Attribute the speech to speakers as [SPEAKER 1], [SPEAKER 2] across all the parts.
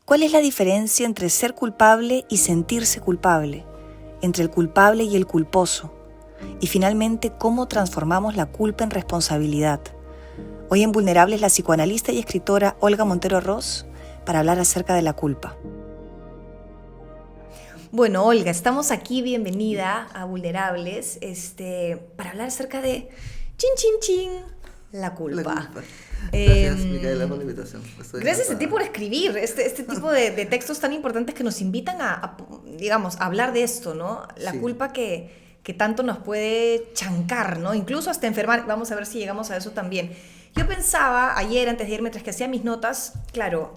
[SPEAKER 1] ¿Cuál es la diferencia entre ser culpable y sentirse culpable? Entre el culpable y el culposo. Y finalmente, ¿cómo transformamos la culpa en responsabilidad? Hoy en Vulnerables, la psicoanalista y escritora Olga Montero Ros para hablar acerca de la culpa. Bueno, Olga, estamos aquí, bienvenida a Vulnerables, para hablar acerca de la culpa.
[SPEAKER 2] La culpa. Gracias, Micaela, por la invitación.
[SPEAKER 1] Gracias a ti por escribir este tipo de textos tan importantes que nos invitan a hablar de esto, ¿no? La culpa que tanto nos puede chancar, ¿no? Incluso hasta enfermar. Vamos a ver si llegamos a eso también. Yo pensaba ayer, antes de ir, mientras que hacía mis notas, claro,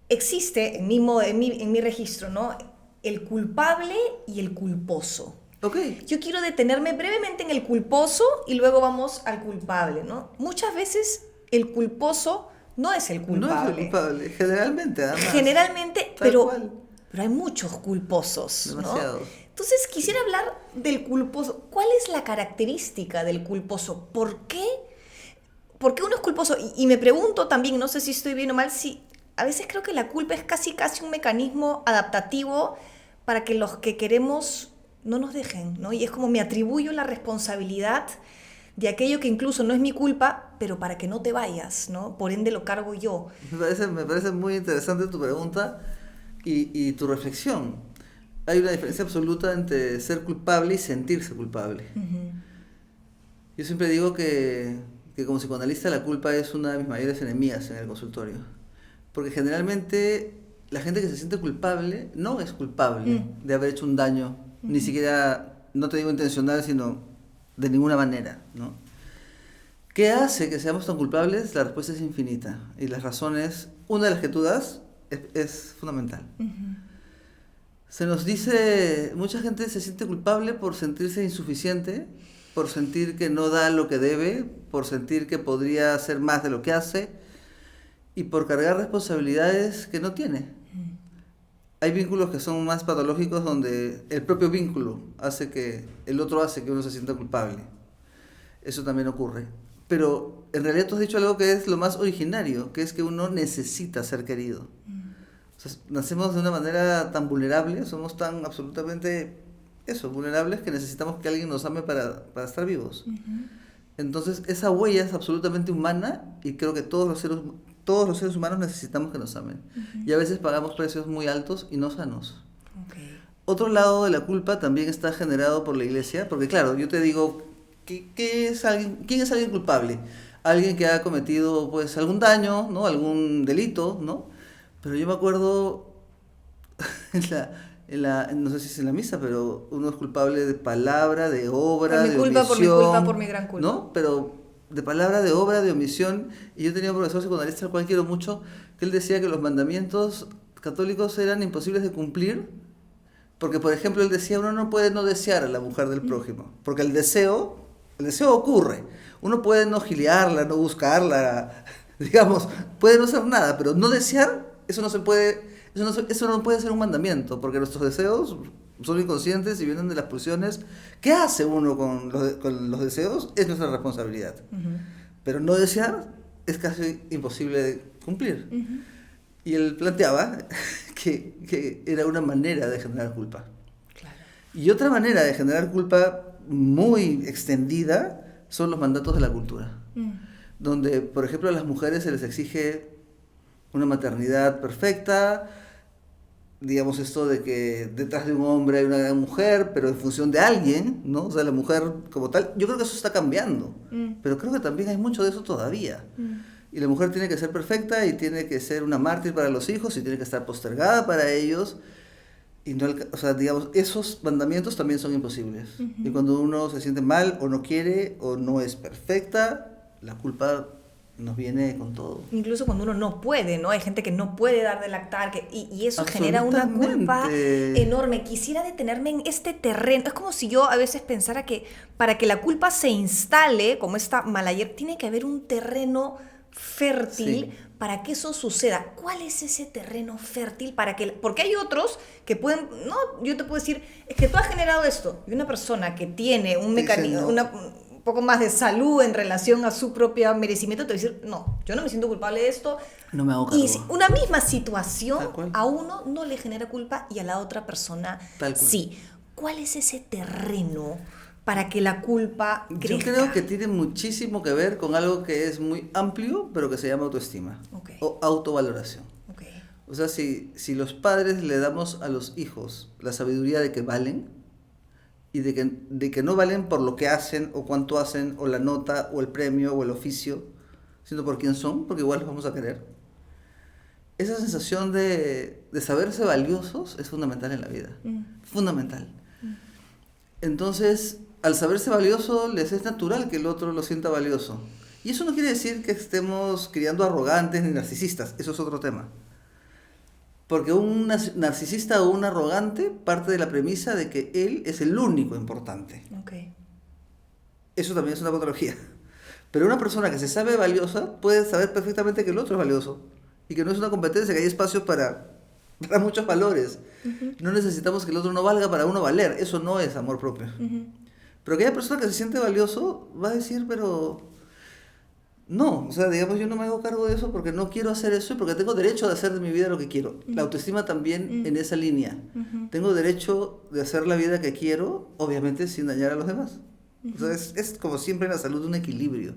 [SPEAKER 1] existe en mi registro, ¿no? El culpable y el culposo.
[SPEAKER 2] Okay.
[SPEAKER 1] Yo quiero detenerme brevemente en el culposo y luego vamos al culpable, ¿no? Muchas veces el culposo no es el culpable.
[SPEAKER 2] No es el culpable, generalmente, además.
[SPEAKER 1] Generalmente, pero hay muchos culposos,
[SPEAKER 2] demasiados,
[SPEAKER 1] ¿no? Entonces quisiera hablar del culposo. ¿Cuál es la característica del culposo? ¿Por qué uno es culposo? Y me pregunto también, no sé si estoy bien o mal, si a veces creo que la culpa es casi un mecanismo adaptativo para que los que queremos no nos dejen, ¿no? Y es como me atribuyo la responsabilidad de aquello que incluso no es mi culpa, pero para que no te vayas, ¿no? Por ende lo cargo yo.
[SPEAKER 2] Me parece muy interesante tu pregunta y tu reflexión. Hay una diferencia absoluta entre ser culpable y sentirse culpable. Uh-huh. Yo siempre digo que como psicoanalista la culpa es una de mis mayores enemigas en el consultorio. Porque generalmente la gente que se siente culpable no es culpable de haber hecho un daño, ni siquiera, no te digo intencional, sino de ninguna manera, ¿no? ¿Qué hace que seamos tan culpables? La respuesta es infinita. Y las razones, una de las que tú das, es fundamental. Uh-huh. Se nos dice, mucha gente se siente culpable por sentirse insuficiente, por sentir que no da lo que debe, por sentir que podría hacer más de lo que hace, y por cargar responsabilidades que no tiene. Hay vínculos que son más patológicos donde el propio vínculo hace que el otro hace que uno se sienta culpable. Eso también ocurre. Pero en realidad tú has dicho algo que es lo más originario, que es que uno necesita ser querido. O sea, nacemos de una manera tan vulnerable, somos tan absolutamente vulnerables que necesitamos que alguien nos ame para estar vivos. Uh-huh. Entonces esa huella es absolutamente humana y creo que todos los seres humanos necesitamos que nos amen. Uh-huh. Y a veces pagamos precios muy altos y no sanos. Okay. Otro lado de la culpa también está generado por la iglesia, porque claro, yo te digo, ¿quién es alguien culpable? Alguien que ha cometido pues algún daño, ¿no? Algún delito, ¿no? Pero yo me acuerdo no sé si es en la misa, pero uno es culpable de palabra, de obra, de omisión.
[SPEAKER 1] Por mi culpa, por mi gran culpa.
[SPEAKER 2] ¿No? Pero de palabra, de obra, de omisión. Y yo tenía un profesor psicoanalista al cual quiero mucho, que él decía que los mandamientos católicos eran imposibles de cumplir, porque, por ejemplo, él decía, uno no puede no desear a la mujer del prójimo, porque el deseo ocurre. Uno puede no gilearla, no buscarla, digamos, puede no hacer nada, pero no desear, eso no puede ser un mandamiento, porque nuestros deseos son inconscientes y vienen de las pulsiones. ¿Qué hace uno con los deseos? Es nuestra responsabilidad. Uh-huh. Pero no desear es casi imposible de cumplir. Uh-huh. Y él planteaba que era una manera de generar culpa. Claro. Y otra manera de generar culpa muy extendida son los mandatos de la cultura. Donde, por ejemplo, a las mujeres se les exige una maternidad perfecta, digamos esto de que detrás de un hombre hay una gran mujer, pero en función de alguien, ¿no? O sea, la mujer como tal, yo creo que eso está cambiando, pero creo que también hay mucho de eso todavía. Y la mujer tiene que ser perfecta y tiene que ser una mártir para los hijos y tiene que estar postergada para ellos. Y no, o sea, digamos, esos mandamientos también son imposibles. Uh-huh. Y cuando uno se siente mal o no quiere o no es perfecta, la culpa nos viene con todo.
[SPEAKER 1] Incluso cuando uno no puede, ¿no? Hay gente que no puede dar de lactar y eso genera una culpa enorme. Quisiera detenerme en este terreno. Es como si yo a veces pensara que para que la culpa se instale, como esta malayer, tiene que haber un terreno fértil para que eso suceda. ¿Cuál es ese terreno fértil para que? Porque hay otros que pueden, no, yo te puedo decir, es que tú has generado esto, y una persona que tiene un mecanismo, un poco más de salud en relación a su propio merecimiento, te va a decir, no, yo no me siento culpable de esto.
[SPEAKER 2] No me hago cargo.
[SPEAKER 1] Y una misma situación
[SPEAKER 2] Tal cual.
[SPEAKER 1] a uno no le genera culpa y a la otra persona
[SPEAKER 2] Tal cual.
[SPEAKER 1] sí. ¿Cuál es ese terreno para que la culpa crezca?
[SPEAKER 2] Yo creo que tiene muchísimo que ver con algo que es muy amplio, pero que se llama autoestima o autovaloración.
[SPEAKER 1] Okay.
[SPEAKER 2] O sea, si los padres le damos a los hijos la sabiduría de que valen y de que no valen por lo que hacen o cuánto hacen o la nota o el premio o el oficio, sino por quién son, porque igual los vamos a querer. Esa sensación de saberse valiosos es fundamental en la vida. Fundamental. Entonces, al saberse valioso, les es natural que el otro lo sienta valioso. Y eso no quiere decir que estemos criando arrogantes ni narcisistas, eso es otro tema. Porque un narcisista o un arrogante parte de la premisa de que él es el único importante.
[SPEAKER 1] Okay.
[SPEAKER 2] Eso también es una patología. Pero una persona que se sabe valiosa puede saber perfectamente que el otro es valioso. Y que no es una competencia, que hay espacio para muchos valores. No necesitamos que el otro no valga para uno valer. Eso no es amor propio. Pero aquella persona que se siente valioso va a decir, pero... No, o sea, digamos, yo no me hago cargo de eso porque no quiero hacer eso y porque tengo derecho de hacer de mi vida lo que quiero. La autoestima también en esa línea. Tengo derecho de hacer la vida que quiero, obviamente sin dañar a los demás. O sea, es como siempre en la salud un equilibrio.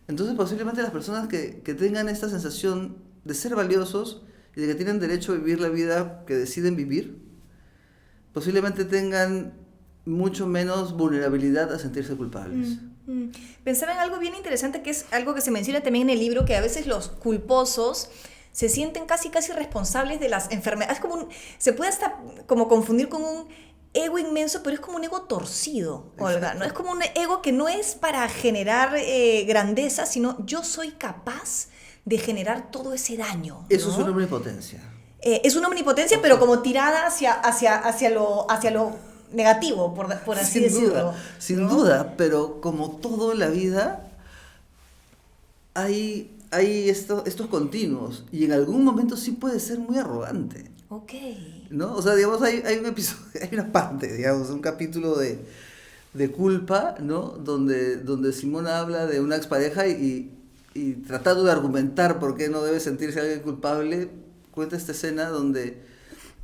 [SPEAKER 2] Entonces, posiblemente las personas que tengan esta sensación de ser valiosos y de que tienen derecho a vivir la vida que deciden vivir, posiblemente tengan mucho menos vulnerabilidad a sentirse culpables.
[SPEAKER 1] Pensaba en algo bien interesante, que es algo que se menciona también en el libro, que a veces los culposos se sienten casi responsables de las enfermedades. Se puede hasta como confundir con un ego inmenso, pero es como un ego torcido, Olga.
[SPEAKER 2] Exacto.
[SPEAKER 1] ¿No? Es como un ego que no es para generar grandeza, sino yo soy capaz de generar todo ese daño, ¿no?
[SPEAKER 2] Eso es una omnipotencia.
[SPEAKER 1] Es una omnipotencia, pero como tirada hacia lo negativo, por así decirlo.
[SPEAKER 2] Sin duda, pero como todo en la vida, hay estos continuos, y en algún momento sí puede ser muy arrogante.
[SPEAKER 1] Ok.
[SPEAKER 2] ¿No? O sea, digamos, hay un episodio, hay una parte, digamos, un capítulo de Culpa, ¿no? Donde Simona habla de una expareja y tratando de argumentar por qué no debe sentirse alguien culpable, cuenta esta escena donde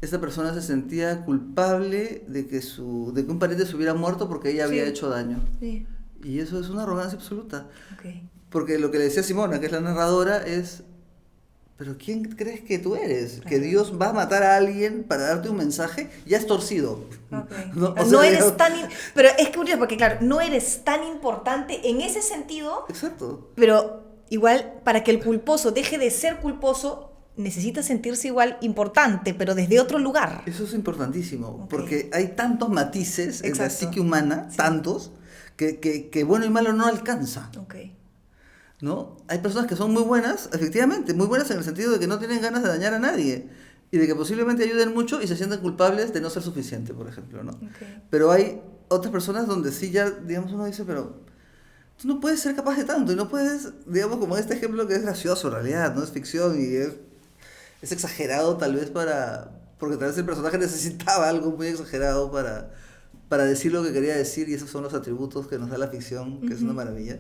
[SPEAKER 2] esta persona se sentía culpable de que un pariente se hubiera muerto porque ella había hecho daño.
[SPEAKER 1] Sí.
[SPEAKER 2] Y eso es una arrogancia absoluta.
[SPEAKER 1] Okay.
[SPEAKER 2] Porque lo que le decía Simona, que es la narradora, es... ¿Pero quién crees que tú eres? ¿Que Dios va a matar a alguien para darte un mensaje? Ya es torcido.
[SPEAKER 1] Okay.
[SPEAKER 2] No,
[SPEAKER 1] no eres tan... Pero es curioso porque, claro, no eres tan importante en ese sentido.
[SPEAKER 2] Exacto.
[SPEAKER 1] Pero igual, para que el culposo deje de ser culposo, necesita sentirse igual importante, pero desde otro lugar.
[SPEAKER 2] Eso es importantísimo, porque hay tantos matices en la psique humana, tantos, que bueno y malo no alcanza.
[SPEAKER 1] Okay.
[SPEAKER 2] ¿No? Hay personas que son muy buenas, efectivamente, muy buenas en el sentido de que no tienen ganas de dañar a nadie y de que posiblemente ayuden mucho y se sienten culpables de no ser suficiente, por ejemplo, ¿no?
[SPEAKER 1] Okay.
[SPEAKER 2] Pero hay otras personas donde sí ya, digamos, uno dice, pero tú no puedes ser capaz de tanto y no puedes, digamos, como este ejemplo que es gracioso en realidad, no es ficción y es exagerado tal vez porque tal vez el personaje necesitaba algo muy exagerado para decir lo que quería decir, y esos son los atributos que nos da la ficción, que es una maravilla.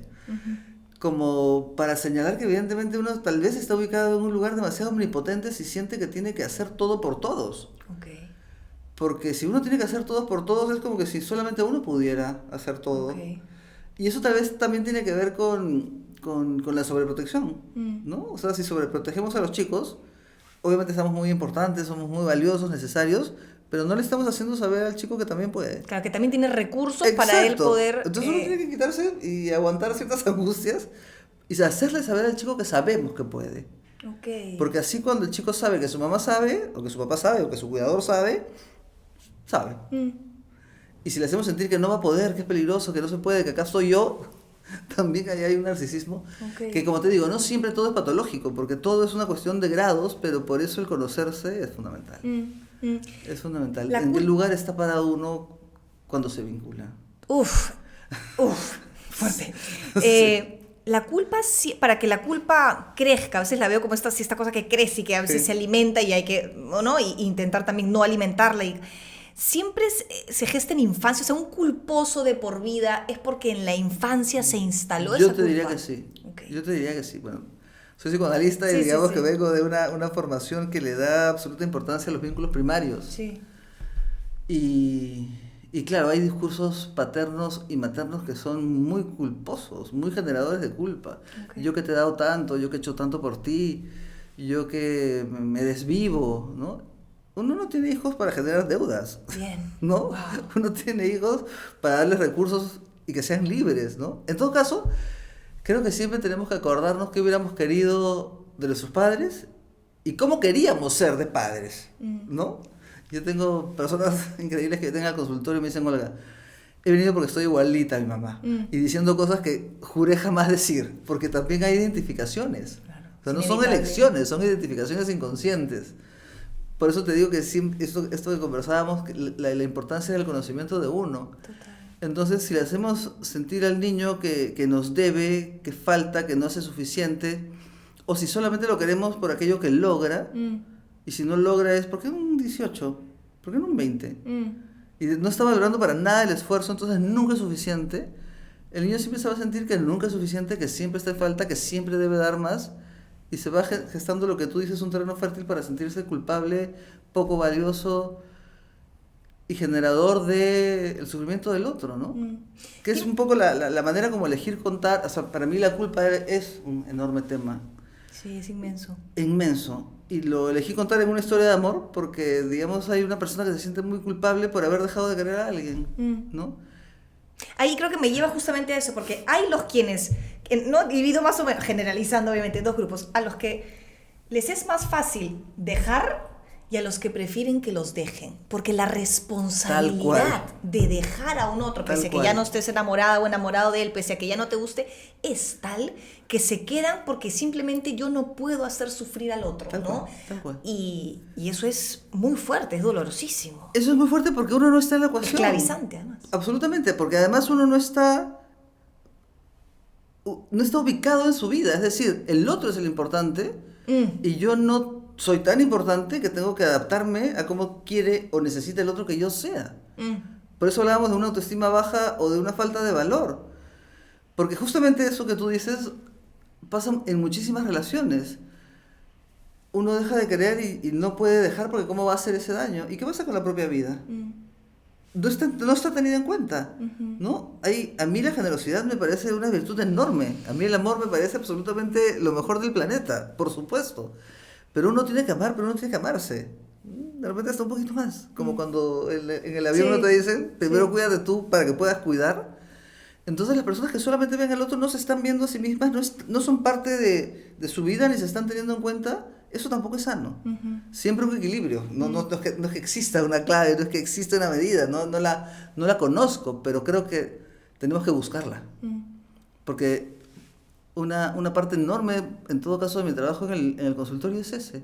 [SPEAKER 2] Como para señalar que evidentemente uno tal vez está ubicado en un lugar demasiado omnipotente si siente que tiene que hacer todo por todos.
[SPEAKER 1] Okay.
[SPEAKER 2] Porque si uno tiene que hacer todo por todos, es como que si solamente uno pudiera hacer todo.
[SPEAKER 1] Okay.
[SPEAKER 2] Y eso tal vez también tiene que ver con la sobreprotección, ¿no? O sea, si sobreprotegemos a los chicos, obviamente estamos muy importantes, somos muy valiosos, necesarios, pero no le estamos haciendo saber al chico que también puede.
[SPEAKER 1] Claro, que también tiene recursos para él poder...
[SPEAKER 2] Entonces uno tiene que quitarse y aguantar ciertas angustias y hacerle saber al chico que sabemos que puede.
[SPEAKER 1] Okay.
[SPEAKER 2] Porque así cuando el chico sabe que su mamá sabe, o que su papá sabe, o que su cuidador sabe. Y si le hacemos sentir que no va a poder, que es peligroso, que no se puede, que acá soy yo, también ahí hay un narcisismo.
[SPEAKER 1] Okay.
[SPEAKER 2] Que como te digo, no siempre todo es patológico, porque todo es una cuestión de grados, pero por eso el conocerse es fundamental. Es fundamental. ¿En qué lugar está parado uno cuando se vincula?
[SPEAKER 1] Fuerte.
[SPEAKER 2] Sí.
[SPEAKER 1] La culpa, para que la culpa crezca, a veces la veo como esta cosa que crece y que a veces se alimenta y hay que, ¿no? Y intentar también no alimentarla. Y siempre se gesta en infancia. O sea, un culposo de por vida es porque en la infancia se instaló esa
[SPEAKER 2] Yo
[SPEAKER 1] culpa.
[SPEAKER 2] te diría que sí.
[SPEAKER 1] Okay.
[SPEAKER 2] Yo te diría que sí. Bueno, soy psicoanalista y
[SPEAKER 1] Sí,
[SPEAKER 2] digamos
[SPEAKER 1] sí.
[SPEAKER 2] que vengo de una formación que le da absoluta importancia a los vínculos primarios.
[SPEAKER 1] Sí.
[SPEAKER 2] Y claro, hay discursos paternos y maternos que son muy culposos, muy generadores de culpa.
[SPEAKER 1] Okay.
[SPEAKER 2] Yo que te he dado tanto, yo que he hecho tanto por ti, yo que me desvivo, ¿no? Uno no tiene hijos para generar deudas,
[SPEAKER 1] Bien.
[SPEAKER 2] ¿no?
[SPEAKER 1] Wow.
[SPEAKER 2] Uno tiene hijos para darles recursos y que sean libres, ¿no? En todo caso, creo que siempre tenemos que acordarnos qué hubiéramos querido de nuestros padres y cómo queríamos ser de padres, ¿no? Yo tengo personas increíbles que tengan al consultorio y me dicen, Olga, he venido porque estoy igualita a mi mamá. Y diciendo cosas que juré jamás decir, porque también hay identificaciones.
[SPEAKER 1] Claro.
[SPEAKER 2] O sea, no son elecciones, son identificaciones inconscientes. Por eso te digo que esto que conversábamos, la importancia del conocimiento de uno.
[SPEAKER 1] Total.
[SPEAKER 2] Entonces, si le hacemos sentir al niño que nos debe, que falta, que no hace suficiente, o si solamente lo queremos por aquello que logra, y si no logra es, ¿por qué un 18? ¿Por qué no un 20? Y no está valorando para nada el esfuerzo, entonces nunca es suficiente. El niño siempre se va a sentir que nunca es suficiente, que siempre está en falta, que siempre debe dar más, y se va gestando lo que tú dices, un terreno fértil para sentirse culpable, poco valioso y generador del sufrimiento del otro, ¿no? Que es un poco la manera como elegir contar. O sea, para mí la culpa es un enorme tema.
[SPEAKER 1] Sí, es inmenso.
[SPEAKER 2] Inmenso. Y lo elegí contar en una historia de amor porque, digamos, hay una persona que se siente muy culpable por haber dejado de querer a alguien, ¿no?
[SPEAKER 1] Ahí creo que me lleva justamente a eso, porque hay los quienes, no divido más o menos, generalizando obviamente en dos grupos, a los que les es más fácil dejar y a los que prefieren que los dejen, porque la responsabilidad de dejar a un otro, pese a que ya no estés enamorada o enamorado de él, pese a que ya no te guste, es tal que se quedan porque simplemente yo no puedo hacer sufrir al otro, ¿no?
[SPEAKER 2] Tal cual.
[SPEAKER 1] Y eso es muy fuerte, es dolorosísimo.
[SPEAKER 2] Eso es muy fuerte porque uno no está en la ecuación.
[SPEAKER 1] Esclavizante, además.
[SPEAKER 2] Absolutamente, porque además uno no está ubicado en su vida, es decir, el otro es el importante y yo no soy tan importante que tengo que adaptarme a cómo quiere o necesita el otro que yo sea. Por eso hablábamos de una autoestima baja o de una falta de valor. Porque justamente eso que tú dices pasa en muchísimas relaciones. Uno deja de querer y no puede dejar porque cómo va a hacer ese daño. ¿Y qué pasa con la propia vida? No está tenida en cuenta, ¿no? A mí la generosidad me parece una virtud enorme. A mí el amor me parece absolutamente lo mejor del planeta, por supuesto. Pero uno tiene que amar, pero uno tiene que amarse. De repente hasta un poquito más. Como cuando en el avión no te dicen, primero cuídate tú para que puedas cuidar. Entonces las personas que solamente ven al otro no se están viendo a sí mismas, no son parte de su vida ni se están teniendo en cuenta. Eso tampoco es sano. Siempre un equilibrio. No es que exista una clave, no es que exista una medida. No la conozco, pero creo que tenemos que buscarla. Porque una parte enorme, en todo caso, de mi trabajo en el consultorio es ese.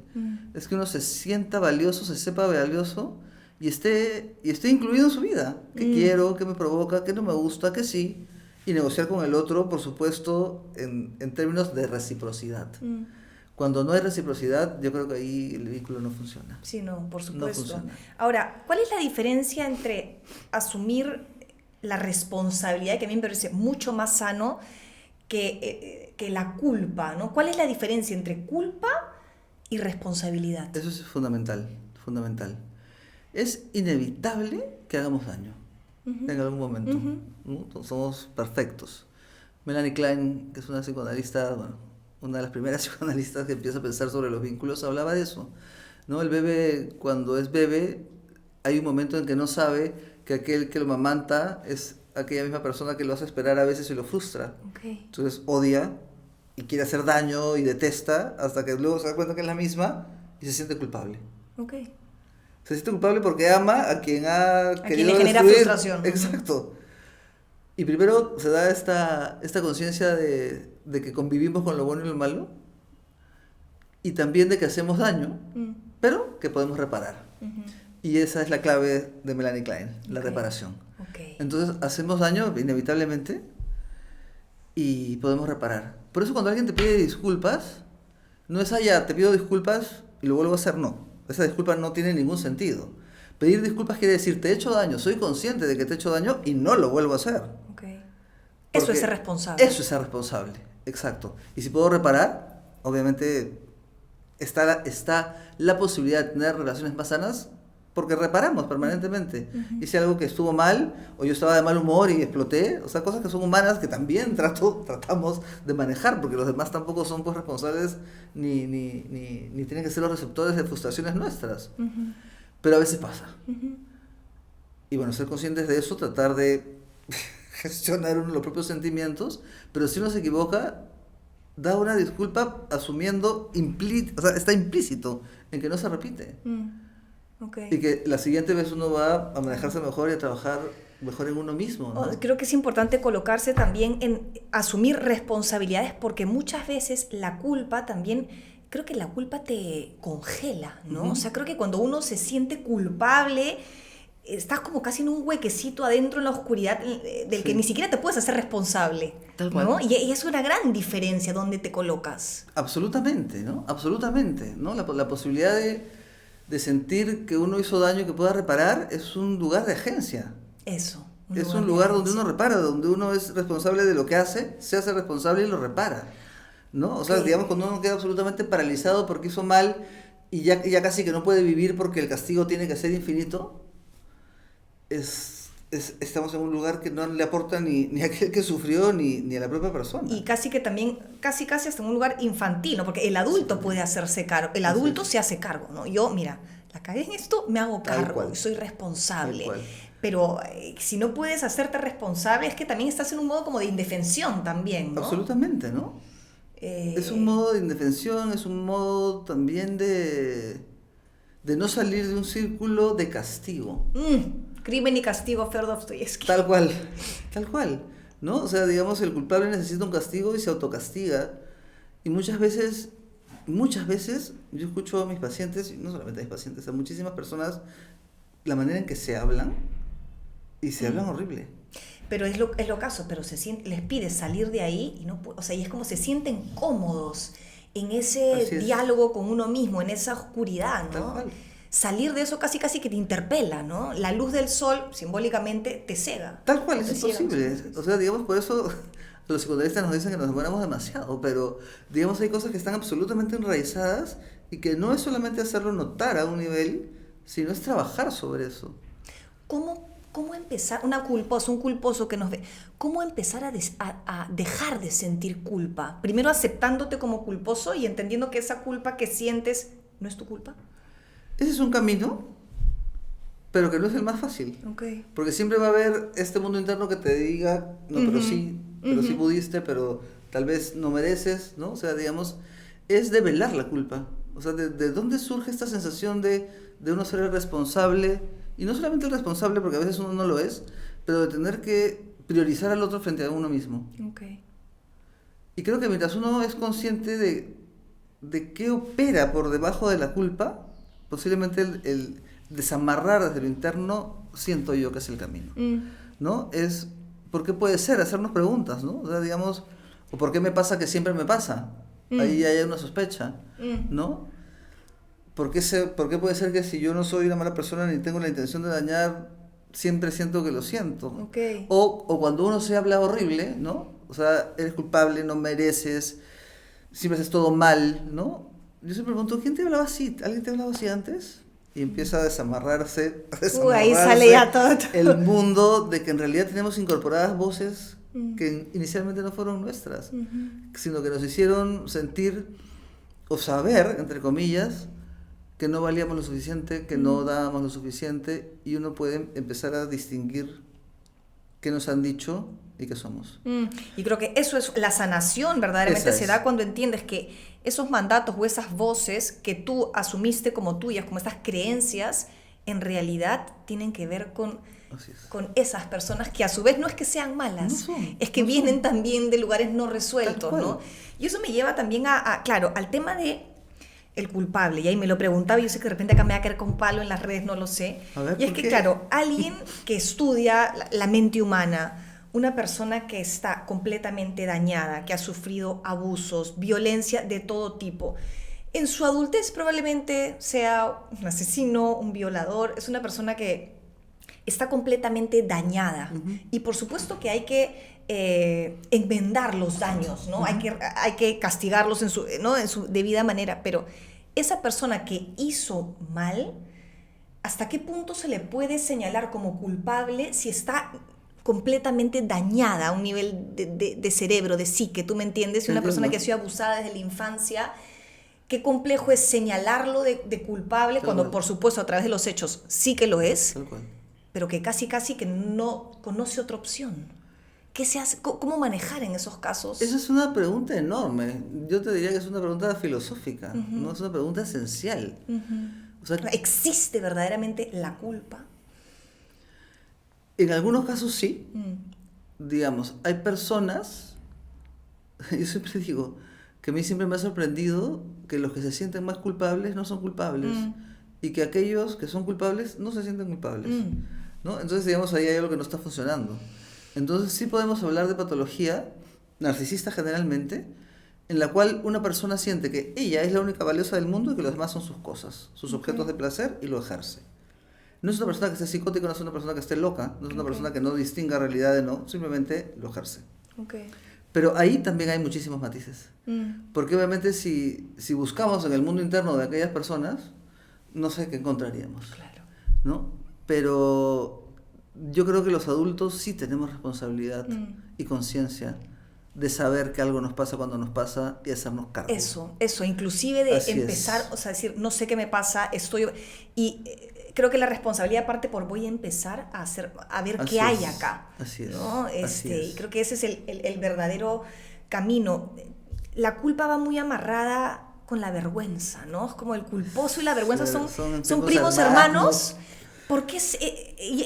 [SPEAKER 2] Es que uno se sienta valioso, se sepa valioso y esté incluido en su vida. ¿Qué quiero? ¿Qué me provoca? ¿Qué no me gusta? ¿Qué sí? Y negociar con el otro, por supuesto, en términos de reciprocidad. Cuando no hay reciprocidad, yo creo que ahí el vínculo no funciona.
[SPEAKER 1] Sí, no, por supuesto.
[SPEAKER 2] No funciona.
[SPEAKER 1] Ahora, ¿cuál es la diferencia entre asumir la responsabilidad, que a mí me parece mucho más sano, que la culpa, ¿no? ¿Cuál es la diferencia entre culpa y responsabilidad?
[SPEAKER 2] Eso es fundamental, fundamental. Es inevitable que hagamos daño en algún momento. ¿No? Somos perfectos. Melanie Klein, que es una psicoanalista, una de las primeras psicoanalistas que empieza a pensar sobre los vínculos, hablaba de eso, ¿no? El bebé, cuando es bebé, hay un momento en que no sabe que aquel que lo amamanta es aquella misma persona que lo hace esperar a veces y lo frustra. Entonces odia y quiere hacer daño y detesta hasta que luego se da cuenta que es la misma y se siente culpable. Se siente culpable porque ama a quien ha querido
[SPEAKER 1] le genera
[SPEAKER 2] destruir.
[SPEAKER 1] frustración.
[SPEAKER 2] Exacto. Y primero se da esta conciencia de que convivimos con lo bueno y lo malo y también de que hacemos daño, pero que podemos reparar. Y esa es la clave de Melanie Klein, la reparación. Entonces hacemos daño inevitablemente y podemos reparar. Por eso cuando alguien te pide disculpas, no es allá, te pido disculpas y lo vuelvo a hacer, no. Esa disculpa no tiene ningún sentido. Pedir disculpas quiere decir, te he hecho daño, soy consciente de que te he hecho daño y no lo vuelvo a hacer.
[SPEAKER 1] Okay. Eso es ser responsable.
[SPEAKER 2] Eso es ser responsable, exacto. Y si puedo reparar, obviamente está la posibilidad de tener relaciones más sanas porque reparamos permanentemente. Hice algo que estuvo mal, o yo estaba de mal humor y exploté, o sea, cosas que son humanas que también tratamos de manejar, porque los demás tampoco son pues responsables ni tienen que ser los receptores de frustraciones nuestras. Pero a veces pasa. Y bueno, ser conscientes de eso, tratar de gestionar uno los propios sentimientos, pero si uno se equivoca, da una disculpa asumiendo, o sea, está implícito en que no se repite.
[SPEAKER 1] Okay.
[SPEAKER 2] Y que la siguiente vez uno va a manejarse mejor y a trabajar mejor en uno mismo, ¿no?
[SPEAKER 1] Creo que es importante colocarse también en asumir responsabilidades, porque muchas veces la culpa también, creo que la culpa te congela, ¿no? O sea, creo que cuando uno se siente culpable, estás como casi en un huequecito adentro en la oscuridad del que ni siquiera te puedes hacer responsable,
[SPEAKER 2] Tal cual.
[SPEAKER 1] ¿no? Y es una gran diferencia donde te colocas.
[SPEAKER 2] Absolutamente, ¿no? Absolutamente, ¿no? La posibilidad de sentir que uno hizo daño que pueda reparar es un lugar de agencia.
[SPEAKER 1] Eso.
[SPEAKER 2] Es un lugar donde uno repara, donde uno es responsable de lo que hace, se hace responsable y lo repara, ¿no? O sea, digamos, cuando uno queda absolutamente paralizado porque hizo mal y ya casi que no puede vivir porque el castigo tiene que ser infinito, estamos en un lugar que no le aporta ni a aquel que sufrió ni a la propia persona.
[SPEAKER 1] Y casi que también, casi hasta en un lugar infantil, ¿no? Porque el adulto puede hacerse cargo, el adulto se hace cargo, ¿no? Yo, mira, la cagué en esto, me hago cargo y soy responsable. Pero si no puedes hacerte responsable, es que también estás en un modo como de indefensión también, ¿no?
[SPEAKER 2] Absolutamente, ¿no? Es un modo de indefensión, es un modo también de no salir de un círculo de castigo.
[SPEAKER 1] Crimen y castigo, Fyodor Dostoyevsky.
[SPEAKER 2] Tal cual, ¿no? O sea, digamos, el culpable necesita un castigo y se autocastiga. Y muchas veces, yo escucho a mis pacientes, y no solamente a mis pacientes, a muchísimas personas, la manera en que se hablan, y se hablan horrible.
[SPEAKER 1] Pero es lo caso, pero les pide salir de ahí y no, o sea, y es como se sienten cómodos en ese diálogo con uno mismo, en esa oscuridad, ¿no?
[SPEAKER 2] Tal cual.
[SPEAKER 1] Salir de eso casi que te interpela, ¿no? La luz del sol simbólicamente te cega.
[SPEAKER 2] Tal cual, es imposible. O sea, digamos, por eso los psicoanalistas nos dicen que nos demoramos demasiado, pero digamos hay cosas que están absolutamente enraizadas y que no es solamente hacerlo notar a un nivel, sino es trabajar sobre eso.
[SPEAKER 1] ¿Cómo empezar, un culposo que nos ve, cómo empezar a dejar de sentir culpa? Primero aceptándote como culposo y entendiendo que esa culpa que sientes no es tu culpa.
[SPEAKER 2] Ese es un camino, pero que no es el más fácil.
[SPEAKER 1] Okay.
[SPEAKER 2] Porque siempre va a haber este mundo interno que te diga, no, pero sí pudiste, pero tal vez no mereces, ¿no? O sea, digamos, es develar la culpa. O sea, ¿de dónde surge esta sensación de uno ser el responsable? Y no solamente el responsable, porque a veces uno no lo es, pero de tener que priorizar al otro frente a uno mismo.
[SPEAKER 1] Okay.
[SPEAKER 2] Y creo que mientras uno es consciente de qué opera por debajo de la culpa, posiblemente el desamarrar desde lo interno, siento yo que es el camino, ¿no? Es, ¿por qué puede ser? Hacernos preguntas, ¿no? O sea, digamos, ¿o por qué me pasa que siempre me pasa? Ahí hay una sospecha, ¿no? ¿Por qué puede ser que si yo no soy una mala persona ni tengo la intención de dañar, siempre siento que lo siento?
[SPEAKER 1] Okay.
[SPEAKER 2] O cuando uno se habla horrible, ¿no? O sea, eres culpable, no mereces, siempre haces todo mal, ¿no? Yo siempre pregunto, ¿quién te hablaba así? ¿Alguien te hablaba así antes? Y empieza a desamarrarse
[SPEAKER 1] ahí sale ya todo.
[SPEAKER 2] El mundo de que en realidad tenemos incorporadas voces que inicialmente no fueron nuestras, sino que nos hicieron sentir o saber, entre comillas, que no valíamos lo suficiente, que no dábamos lo suficiente, y uno puede empezar a distinguir qué nos han dicho y qué somos.
[SPEAKER 1] Y creo que eso es la sanación, verdaderamente se da cuando entiendes que esos mandatos o esas voces que tú asumiste como tuyas, como estas creencias, en realidad tienen que ver con esas personas que a su vez no es que sean malas, es que vienen también de lugares no resueltos, ¿no? Y eso me lleva también claro, al tema de el culpable, y ahí me lo preguntaba, y yo sé que de repente acá me va a caer con palo en las redes, no lo sé. Y es que, claro, alguien que estudia la mente humana, una persona que está completamente dañada, que ha sufrido abusos, violencia de todo tipo, en su adultez probablemente sea un asesino, un violador, es una persona que está completamente dañada. Y por supuesto que hay que enmendar los daños, ¿no? Hay que castigarlos ¿no? en su debida manera, pero esa persona que hizo mal, ¿hasta qué punto se le puede señalar como culpable si está completamente dañada a un nivel de cerebro, de psique? ¿Tú me entiendes? Una persona que ha sido abusada desde la infancia, qué complejo es señalarlo de culpable cuando, por supuesto, a través de los hechos sí que lo es, pero que casi que no conoce otra opción. ¿Qué se hace? ¿Cómo manejar en esos casos?
[SPEAKER 2] Esa es una pregunta enorme. Yo te diría que es una pregunta filosófica, ¿no? Es una pregunta esencial. O sea,
[SPEAKER 1] ¿existe verdaderamente la culpa?
[SPEAKER 2] En algunos casos sí. Digamos, hay personas, yo siempre digo, que a mí siempre me ha sorprendido que los que se sienten más culpables no son culpables, y que aquellos que son culpables no se sienten culpables, ¿no? Entonces, digamos, ahí hay algo que no está funcionando. Entonces sí podemos hablar de patología narcisista generalmente, en la cual una persona siente que ella es la única valiosa del mundo y que los demás son sus cosas, sus objetos de placer, y lo ejerce. No es una persona que esté psicótica, no es una persona que esté loca, no es una persona que no distinga realidad de no, simplemente lo ejerce. Pero ahí también hay muchísimos matices. Porque obviamente si buscamos en el mundo interno de aquellas personas, no sé qué encontraríamos.
[SPEAKER 1] Claro.
[SPEAKER 2] ¿No? Pero yo creo que los adultos sí tenemos responsabilidad y conciencia de saber que algo nos pasa cuando nos pasa y hacernos cargo.
[SPEAKER 1] Eso, inclusive de empezar, o sea, decir, no sé qué me pasa, creo que la responsabilidad parte por voy a empezar a ver qué hay acá.
[SPEAKER 2] Así es.
[SPEAKER 1] ¿No? Y creo que ese es el verdadero camino. La culpa va muy amarrada con la vergüenza, ¿no? Es como el culposo y la vergüenza son primos hermanos. ¿Por qué?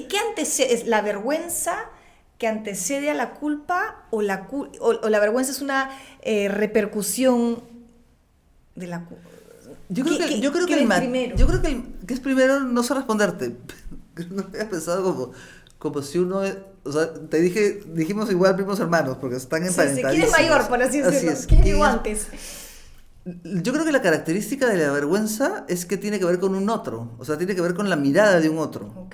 [SPEAKER 1] ¿Qué antecede? ¿La vergüenza que antecede a la culpa o la vergüenza es una repercusión de la culpa?
[SPEAKER 2] Yo creo que es primero, no sé responderte. No había pensado como si uno es, o sea, dijimos igual primos hermanos porque están emparentadísimos.
[SPEAKER 1] ¿Quién es mayor, por así decirlo? ¿Quién llegó antes?
[SPEAKER 2] Yo creo que la característica de la vergüenza es que tiene que ver con un otro, o sea, tiene que ver con la mirada de un otro.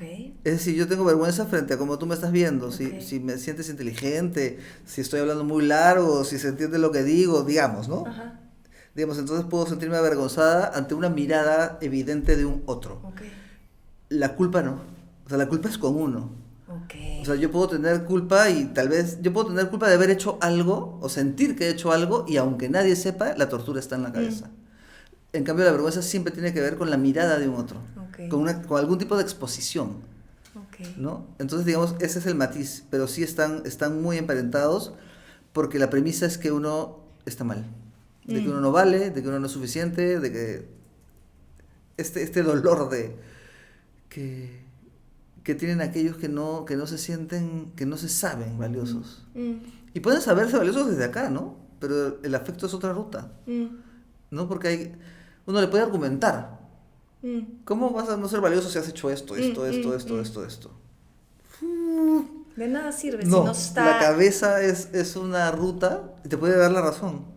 [SPEAKER 2] Es decir, yo tengo vergüenza frente a cómo tú me estás viendo, si me sientes inteligente, si estoy hablando muy largo, si se entiende lo que digo, digamos, ¿no? Digamos, entonces puedo sentirme avergonzada ante una mirada evidente de un otro. La culpa no, o sea, la culpa es con uno. O sea, yo puedo tener culpa y tal vez, yo puedo tener culpa de haber hecho algo o sentir que he hecho algo y aunque nadie sepa, la tortura está en la cabeza. En cambio, la vergüenza siempre tiene que ver con la mirada de un otro, con algún tipo de exposición, ¿no? Entonces, digamos, ese es el matiz, pero sí están muy emparentados porque la premisa es que uno está mal, de que uno no vale, de que uno no es suficiente, de que este dolor de que tienen aquellos que no se sienten, que no se saben valiosos. Y pueden saberse valiosos desde acá, ¿no? Pero el afecto es otra ruta, ¿no? Porque uno le puede argumentar. ¿Cómo vas a no ser valioso si has hecho esto?
[SPEAKER 1] De nada sirve
[SPEAKER 2] no,
[SPEAKER 1] si no está...
[SPEAKER 2] La cabeza es una ruta y te puede dar la razón.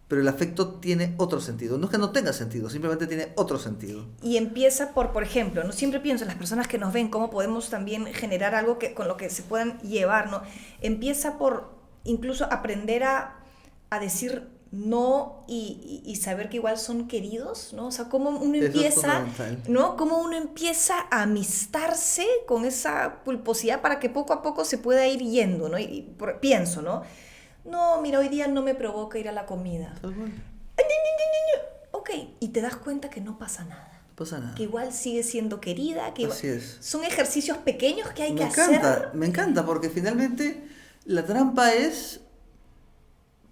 [SPEAKER 2] Pero el afecto tiene otro sentido. No es que no tenga sentido, simplemente tiene otro sentido.
[SPEAKER 1] Y empieza por ejemplo, no siempre pienso en las personas que nos ven, cómo podemos también generar algo con lo que se puedan llevar, ¿no? Empieza por incluso aprender a decir no y saber que igual son queridos, ¿no? O sea, cómo uno empieza, ¿no? Cómo uno empieza a amistarse con esa culposidad para que poco a poco se pueda ir yendo, ¿no? Pienso, ¿no? No, mira, hoy día no me provoca ir a la comida. Ok, y te das cuenta que no pasa nada.
[SPEAKER 2] No pasa nada.
[SPEAKER 1] Que igual sigue siendo querida. Que
[SPEAKER 2] Así es.
[SPEAKER 1] Son ejercicios pequeños que hay que hacer.
[SPEAKER 2] Me encanta, porque finalmente la trampa es,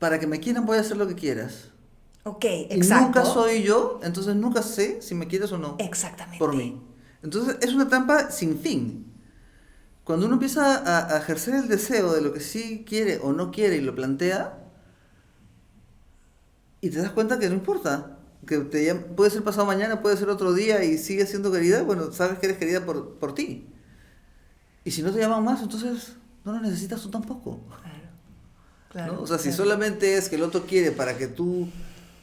[SPEAKER 2] para que me quieran voy a hacer lo que quieras.
[SPEAKER 1] Ok, exacto.
[SPEAKER 2] Y nunca soy yo, entonces nunca sé si me quieres o no.
[SPEAKER 1] Exactamente.
[SPEAKER 2] Por mí. Entonces es una trampa sin fin. Cuando uno empieza a ejercer el deseo de lo que sí quiere o no quiere y lo plantea, y te das cuenta que no importa, que puede ser pasado mañana, puede ser otro día y sigues siendo querida, bueno, sabes que eres querida por ti. Y si no te llaman más, entonces no lo necesitas tú tampoco.
[SPEAKER 1] Claro,
[SPEAKER 2] ¿no? O sea, si solamente es que el otro quiere para que tú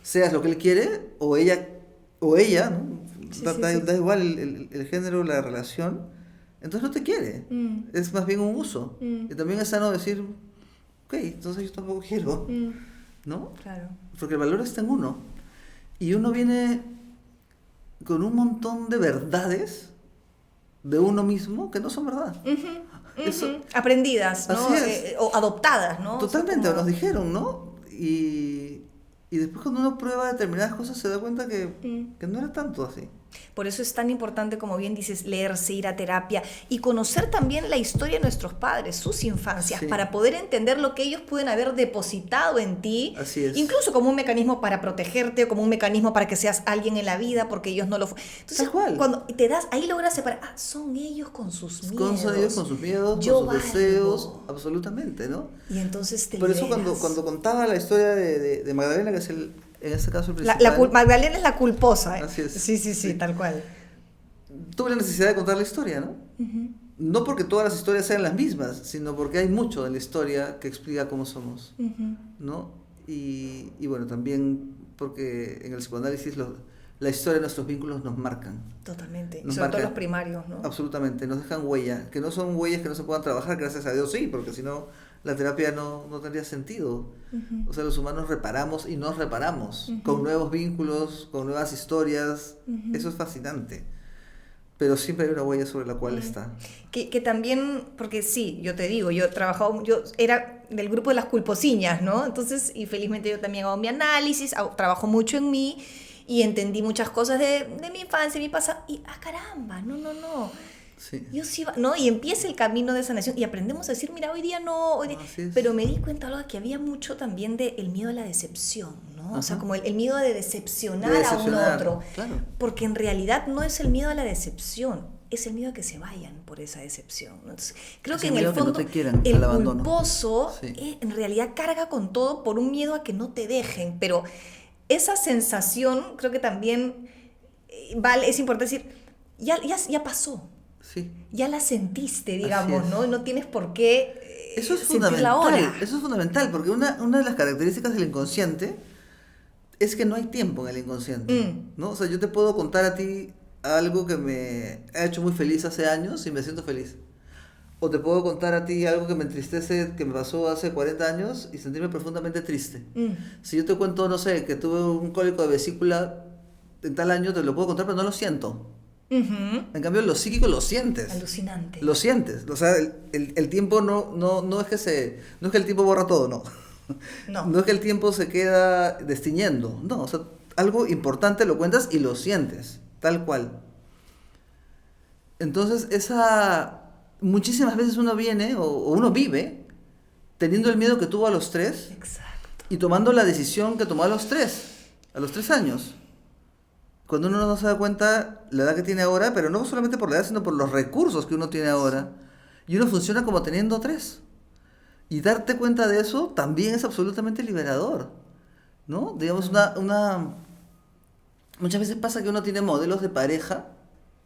[SPEAKER 2] seas lo que él quiere, o ella, ¿no? Da igual el género, la relación, entonces no te quiere. Es más bien un uso. Y también es sano decir, ok, entonces yo tampoco quiero, ¿no?
[SPEAKER 1] Claro.
[SPEAKER 2] Porque el valor está en uno. Y uno viene con un montón de verdades de uno mismo que no son verdad. Eso,
[SPEAKER 1] aprendidas, ¿no?
[SPEAKER 2] así es.
[SPEAKER 1] O adoptadas, ¿no?
[SPEAKER 2] Totalmente,
[SPEAKER 1] O sea, como...
[SPEAKER 2] nos dijeron, ¿no? Y después cuando uno prueba determinadas cosas se da cuenta que no era tanto así.
[SPEAKER 1] Por eso es tan importante, como bien dices, leerse, ir a terapia y conocer también la historia de nuestros padres, sus infancias,
[SPEAKER 2] Sí.
[SPEAKER 1] para poder entender lo que ellos pueden haber depositado en ti,
[SPEAKER 2] Así es.
[SPEAKER 1] incluso como un mecanismo para protegerte o como un mecanismo para que seas alguien en la vida porque ellos no lo fueron. Entonces,
[SPEAKER 2] Tal cual.
[SPEAKER 1] cuando te das, ahí logras separar, son ellos con sus miedos.
[SPEAKER 2] Son ellos con sus miedos,
[SPEAKER 1] Yo
[SPEAKER 2] con sus
[SPEAKER 1] valgo.
[SPEAKER 2] deseos, absolutamente, ¿no?
[SPEAKER 1] Y entonces te
[SPEAKER 2] Por eso
[SPEAKER 1] liberas.
[SPEAKER 2] cuando contaba la historia de Magdalena, que es en este caso el
[SPEAKER 1] La
[SPEAKER 2] principal,
[SPEAKER 1] Magdalena es la culposa.
[SPEAKER 2] Así es.
[SPEAKER 1] Sí,
[SPEAKER 2] Sí.
[SPEAKER 1] tal cual.
[SPEAKER 2] tuve la necesidad de contar la historia, ¿no? No porque todas las historias sean las mismas, sino porque hay mucho en la historia que explica cómo somos, ¿no? Y bueno, también porque en el psicoanálisis la historia de nuestros vínculos nos marcan.
[SPEAKER 1] Totalmente.
[SPEAKER 2] Nos
[SPEAKER 1] Sobre todo
[SPEAKER 2] marcan.
[SPEAKER 1] los primarios, ¿no?
[SPEAKER 2] Absolutamente, nos dejan huella, que no son huellas que no se puedan trabajar, gracias a Dios sí, porque si no la terapia no tendría sentido. O sea, los humanos reparamos y nos reparamos con nuevos vínculos, con nuevas historias, eso es fascinante. Pero siempre hay una huella sobre la cual está.
[SPEAKER 1] Que también, porque sí, yo te digo, yo era del grupo de las culposiñas, ¿no? Entonces, y felizmente yo también hago mi análisis, trabajo mucho en mí y entendí muchas cosas de mi infancia, mi pasado, y caramba, no.
[SPEAKER 2] Sí.
[SPEAKER 1] Yo sí, ¿no? Y empieza el camino de sanación y aprendemos a decir, mira, hoy día no,
[SPEAKER 2] Así es.
[SPEAKER 1] pero me di cuenta algo que había mucho también del miedo a la decepción, ¿no? O sea, como el miedo de decepcionar a un otro.
[SPEAKER 2] Claro.
[SPEAKER 1] Porque en realidad no es el miedo a la decepción, es el miedo a que se vayan por esa decepción, ¿no? Entonces, creo
[SPEAKER 2] Es
[SPEAKER 1] que
[SPEAKER 2] el
[SPEAKER 1] en el
[SPEAKER 2] miedo que no
[SPEAKER 1] fondo
[SPEAKER 2] te quieran,
[SPEAKER 1] el
[SPEAKER 2] al abandono.
[SPEAKER 1] culposo
[SPEAKER 2] Sí.
[SPEAKER 1] en realidad carga con todo por un miedo a que no te dejen, pero esa sensación creo que también es importante decir, ya pasó.
[SPEAKER 2] Sí.
[SPEAKER 1] Ya la sentiste, digamos,
[SPEAKER 2] es.
[SPEAKER 1] ¿no? No tienes por qué
[SPEAKER 2] Eso es
[SPEAKER 1] sentirla
[SPEAKER 2] fundamental,
[SPEAKER 1] ahora.
[SPEAKER 2] eso es fundamental, porque una de las características del inconsciente es que no hay tiempo en el inconsciente, ¿no? O sea, yo te puedo contar a ti algo que me ha hecho muy feliz hace años y me siento feliz. O te puedo contar a ti algo que me entristece, que me pasó hace 40 años y sentirme profundamente triste. Si yo te cuento, no sé, que tuve un cólico de vesícula en tal año, te lo puedo contar, pero no lo siento. En cambio, lo psíquico lo sientes.
[SPEAKER 1] Alucinante.
[SPEAKER 2] Lo sientes. O sea, el tiempo no es que el tiempo borra todo, no. No es que el tiempo se queda destiñendo. No, o sea, algo importante lo cuentas y lo sientes, tal cual. Entonces, muchísimas veces uno viene o uno vive teniendo el miedo que tuvo a los 3
[SPEAKER 1] Exacto.
[SPEAKER 2] y tomando la decisión que tomó a los 3 años. Cuando uno no se da cuenta la edad que tiene ahora, pero no solamente por la edad, sino por los recursos que uno tiene ahora. Y uno funciona como teniendo 3. Y darte cuenta de eso también es absolutamente liberador, ¿no? Digamos, muchas veces pasa que uno tiene modelos de pareja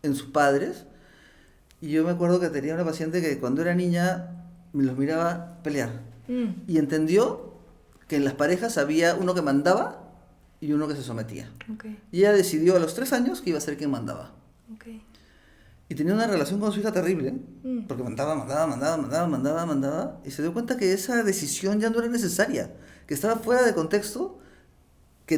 [SPEAKER 2] en sus padres. Y yo me acuerdo que tenía una paciente que cuando era niña me los miraba pelear. Y entendió que en las parejas había uno que mandaba y uno que se sometía.
[SPEAKER 1] Okay.
[SPEAKER 2] Y ella decidió a los 3 años que iba a ser quien mandaba.
[SPEAKER 1] Okay.
[SPEAKER 2] Y tenía una relación con su hija terrible, porque mandaba, y se dio cuenta que esa decisión ya no era necesaria, que estaba fuera de contexto, que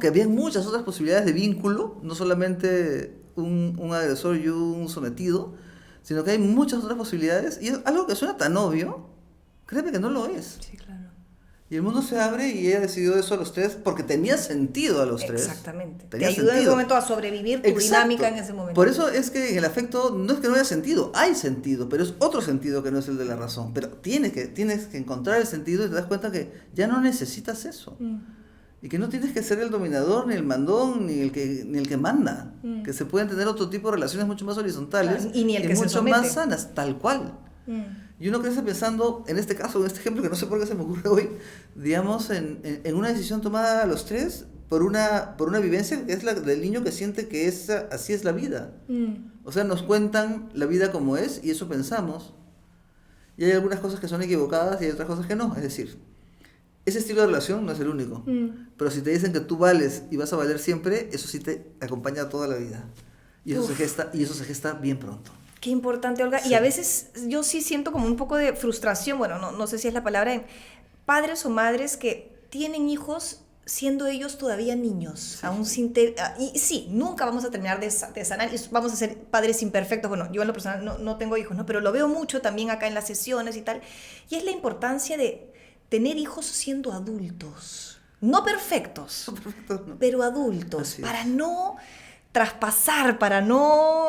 [SPEAKER 2] había muchas otras posibilidades de vínculo, no solamente un agresor y un sometido, sino que hay muchas otras posibilidades, y es algo que suena tan obvio, créeme que no lo es.
[SPEAKER 1] Sí, claro.
[SPEAKER 2] Y el mundo se abre y ella decidió eso a los 3 porque tenía sentido a los 3.
[SPEAKER 1] Exactamente.
[SPEAKER 2] Tenía
[SPEAKER 1] Te ayuda en ese
[SPEAKER 2] sentido.
[SPEAKER 1] momento a sobrevivir tu
[SPEAKER 2] Exacto.
[SPEAKER 1] dinámica en ese momento.
[SPEAKER 2] Por eso es que en el afecto no es que no haya sentido, hay sentido, pero es otro sentido que no es el de la razón. Pero tienes que encontrar el sentido y te das cuenta que ya no necesitas eso. Y que no tienes que ser el dominador, ni el mandón, ni el que manda. Que se pueden tener otro tipo de relaciones mucho más horizontales.
[SPEAKER 1] Claro, y ni el que se
[SPEAKER 2] mucho
[SPEAKER 1] somete.
[SPEAKER 2] más sanas, tal cual. Y uno crece pensando, en este caso, en este ejemplo, que no sé por qué se me ocurre hoy, digamos, en una decisión tomada a los 3 por una vivencia que es la del niño que siente que así es la vida. O sea, nos cuentan la vida como es y eso pensamos. Y hay algunas cosas que son equivocadas y hay otras cosas que no. Es decir, ese estilo de relación no es el único. Pero si te dicen que tú vales y vas a valer siempre, eso sí te acompaña toda la vida. Y eso se gesta bien pronto.
[SPEAKER 1] Qué importante, Olga.
[SPEAKER 2] Sí.
[SPEAKER 1] Y a veces yo sí siento como un poco de frustración, bueno, no sé si es la palabra, en padres o madres que tienen hijos siendo ellos todavía niños,
[SPEAKER 2] Sí.
[SPEAKER 1] aún sin y sí, nunca vamos a terminar de sanar, y vamos a ser padres imperfectos. Bueno, yo en lo personal no tengo hijos, ¿no? Pero lo veo mucho también acá en las sesiones y tal, y es la importancia de tener hijos siendo adultos, no perfectos,
[SPEAKER 2] No.
[SPEAKER 1] pero adultos,
[SPEAKER 2] Así es.
[SPEAKER 1] para no traspasar, para no,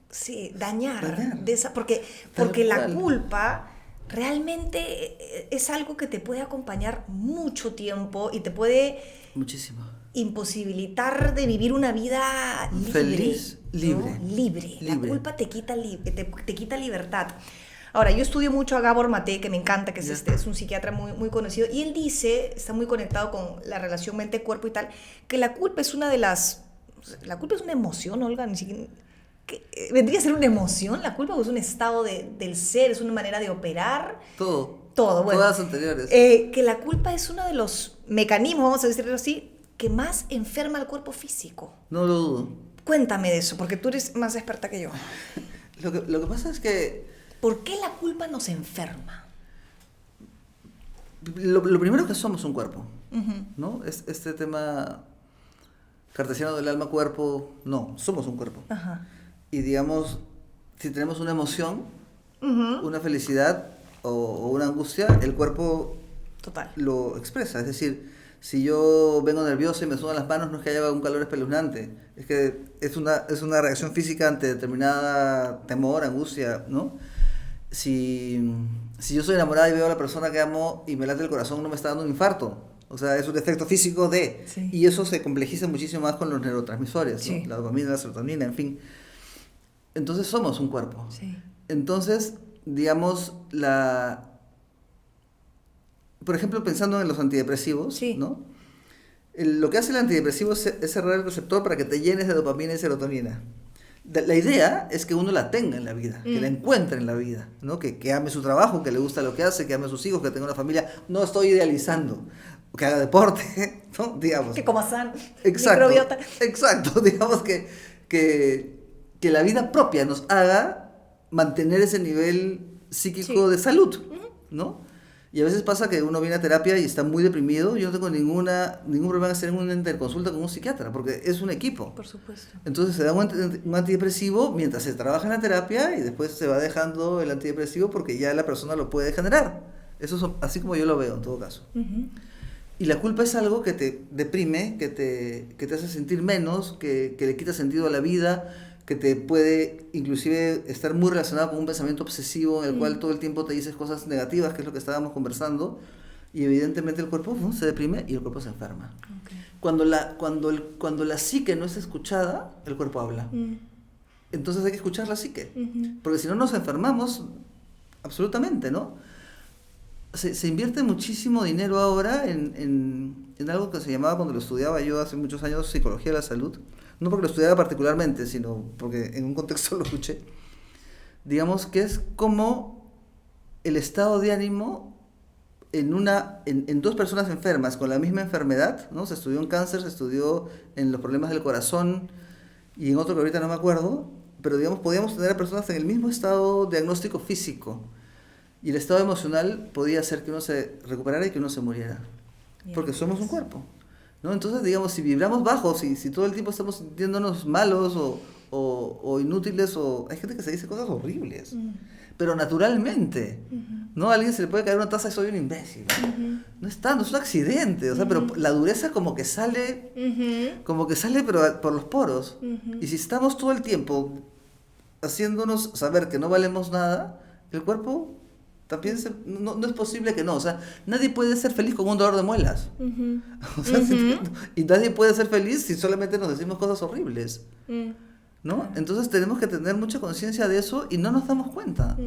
[SPEAKER 1] sí, dañar. Porque la
[SPEAKER 2] cual.
[SPEAKER 1] culpa realmente es algo que te puede acompañar mucho tiempo y te puede
[SPEAKER 2] Muchísimo.
[SPEAKER 1] imposibilitar de vivir una vida libre.
[SPEAKER 2] Feliz,
[SPEAKER 1] ¿no?
[SPEAKER 2] libre.
[SPEAKER 1] Libre. La
[SPEAKER 2] Libre.
[SPEAKER 1] culpa te quita libertad. Ahora, yo estudio mucho a Gabor Maté, que me encanta, que es un psiquiatra muy, muy conocido, y él dice, está muy conectado con la relación mente-cuerpo y tal, que la culpa es una de las... La culpa es una emoción, Olga, ni siquiera... ¿Vendría a ser una emoción? La culpa es un estado del ser, es una manera de operar.
[SPEAKER 2] Todo,
[SPEAKER 1] bueno.
[SPEAKER 2] Todas las anteriores.
[SPEAKER 1] Que la culpa es uno de los mecanismos, vamos a decirlo así, que más enferma al cuerpo físico.
[SPEAKER 2] No lo dudo.
[SPEAKER 1] Cuéntame de eso, porque tú eres más experta que yo.
[SPEAKER 2] Lo que pasa es que
[SPEAKER 1] ¿Por qué la culpa nos enferma?
[SPEAKER 2] lo primero es que somos un cuerpo,
[SPEAKER 1] Uh-huh.
[SPEAKER 2] ¿no? Este tema cartesiano del alma-cuerpo, no, somos un cuerpo.
[SPEAKER 1] Ajá.
[SPEAKER 2] Y digamos, si tenemos una emoción,
[SPEAKER 1] Uh-huh.
[SPEAKER 2] una felicidad o una angustia, el cuerpo
[SPEAKER 1] Total.
[SPEAKER 2] lo expresa. Es decir, si yo vengo nervioso y me sudan las manos, no es que haya un calor espeluznante, es que es una reacción física ante determinada temor, angustia, ¿no? Si yo soy enamorada y veo a la persona que amo y me late el corazón, no me está dando un infarto. O sea, es un efecto físico de...
[SPEAKER 1] Sí.
[SPEAKER 2] Y eso se complejiza muchísimo más con los neurotransmisores, ¿no?
[SPEAKER 1] Sí.
[SPEAKER 2] La dopamina, la serotonina, en fin. Entonces somos un cuerpo.
[SPEAKER 1] Sí.
[SPEAKER 2] Entonces, digamos, por ejemplo, pensando en los antidepresivos,
[SPEAKER 1] Sí.
[SPEAKER 2] ¿no? Lo que hace el antidepresivo es cerrar el receptor para que te llenes de dopamina y serotonina. La idea es que uno la tenga en la vida, que la encuentre en la vida, ¿no? Que ame su trabajo, que le gusta lo que hace, que ame a sus hijos, que tenga una familia. No estoy idealizando, que haga deporte, ¿no? Digamos.
[SPEAKER 1] Que coma sano.
[SPEAKER 2] Exacto,
[SPEAKER 1] Microbiota.
[SPEAKER 2] exacto, digamos que la vida propia nos haga mantener ese nivel psíquico
[SPEAKER 1] Sí.
[SPEAKER 2] de salud, ¿no? Y a veces pasa que uno viene a terapia y está muy deprimido. Yo no tengo ningún problema en hacer una interconsulta con un psiquiatra, porque es un equipo.
[SPEAKER 1] Por supuesto.
[SPEAKER 2] Entonces se da un antidepresivo mientras se trabaja en la terapia y después se va dejando el antidepresivo porque ya la persona lo puede generar. Eso es así como yo lo veo en todo caso.
[SPEAKER 1] Uh-huh.
[SPEAKER 2] Y la culpa es algo que te deprime, que te hace sentir menos, que le quita sentido a la vida, que te puede inclusive estar muy relacionado con un pensamiento obsesivo en el cual todo el tiempo te dices cosas negativas, que es lo que estábamos conversando, y evidentemente el cuerpo se deprime y el cuerpo se enferma.
[SPEAKER 1] Okay.
[SPEAKER 2] Cuando la psique no es escuchada, el cuerpo habla. Entonces hay que escuchar la psique, porque si no nos enfermamos absolutamente, ¿no? Se invierte muchísimo dinero ahora en algo que se llamaba, cuando lo estudiaba yo hace muchos años, psicología de la salud. No porque lo estudiaba particularmente, sino porque en un contexto lo escuché. Digamos que es como el estado de ánimo en dos personas enfermas con la misma enfermedad, ¿no? Se estudió en cáncer, se estudió en los problemas del corazón y en otro que ahorita no me acuerdo, pero digamos podíamos tener a personas en el mismo estado diagnóstico físico. Y el estado emocional podía hacer que uno se recuperara y que uno se muriera. Porque somos un cuerpo, ¿no? Entonces, digamos, si vibramos bajos, si todo el tiempo estamos sintiéndonos malos o inútiles, hay gente que se dice cosas horribles, pero naturalmente, ¿no? A alguien se le puede caer una taza y soy un imbécil, ¿no? No es tanto, es un accidente, o sea, pero la dureza como que sale pero por los poros. Y si estamos todo el tiempo haciéndonos saber que no valemos nada, el cuerpo... También no es posible que no, o sea, nadie puede ser feliz con un dolor de muelas. O sea, y nadie puede ser feliz si solamente nos decimos cosas horribles, ¿no? Entonces tenemos que tener mucha conciencia de eso y no nos damos cuenta,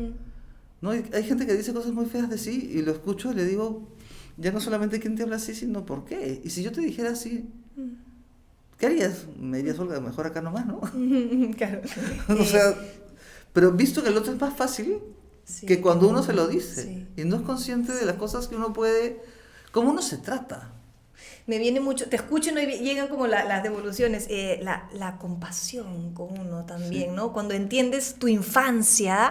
[SPEAKER 2] ¿no? Hay gente que dice cosas muy feas de sí y lo escucho y le digo, ya no solamente quién te habla así, sino por qué. Y si yo te dijera así, ¿qué harías? Me dirías, Olga, mejor acá nomás, ¿no?
[SPEAKER 1] Claro.
[SPEAKER 2] O sea, pero visto que el otro es más fácil...
[SPEAKER 1] Sí.
[SPEAKER 2] que cuando uno se lo dice
[SPEAKER 1] Sí.
[SPEAKER 2] y no es consciente de las cosas que uno puede, cómo uno se trata.
[SPEAKER 1] Me viene mucho, te escucho, ¿no? Y llegan como las devoluciones, la compasión con uno también,
[SPEAKER 2] Sí.
[SPEAKER 1] ¿no? Cuando entiendes tu infancia,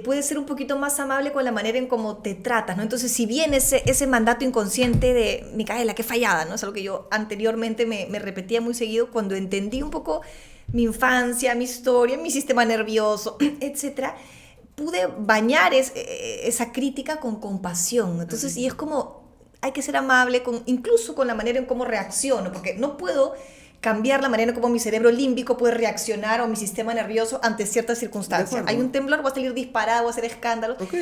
[SPEAKER 1] puedes ser un poquito más amable con la manera en cómo te tratas, ¿no? Entonces, si bien ese mandato inconsciente de Micaela, qué fallada, ¿no? Es algo que yo anteriormente me repetía muy seguido, cuando entendí un poco mi infancia, mi historia, mi sistema nervioso, etcétera, pude bañar esa crítica con compasión. Entonces, y es como hay que ser amable incluso con la manera en cómo reacciono, porque no puedo cambiar la manera en cómo mi cerebro límbico puede reaccionar o mi sistema nervioso ante ciertas circunstancias.
[SPEAKER 2] acuerdo.
[SPEAKER 1] Hay un temblor, voy a salir disparada, voy a hacer escándalos.
[SPEAKER 2] Ok.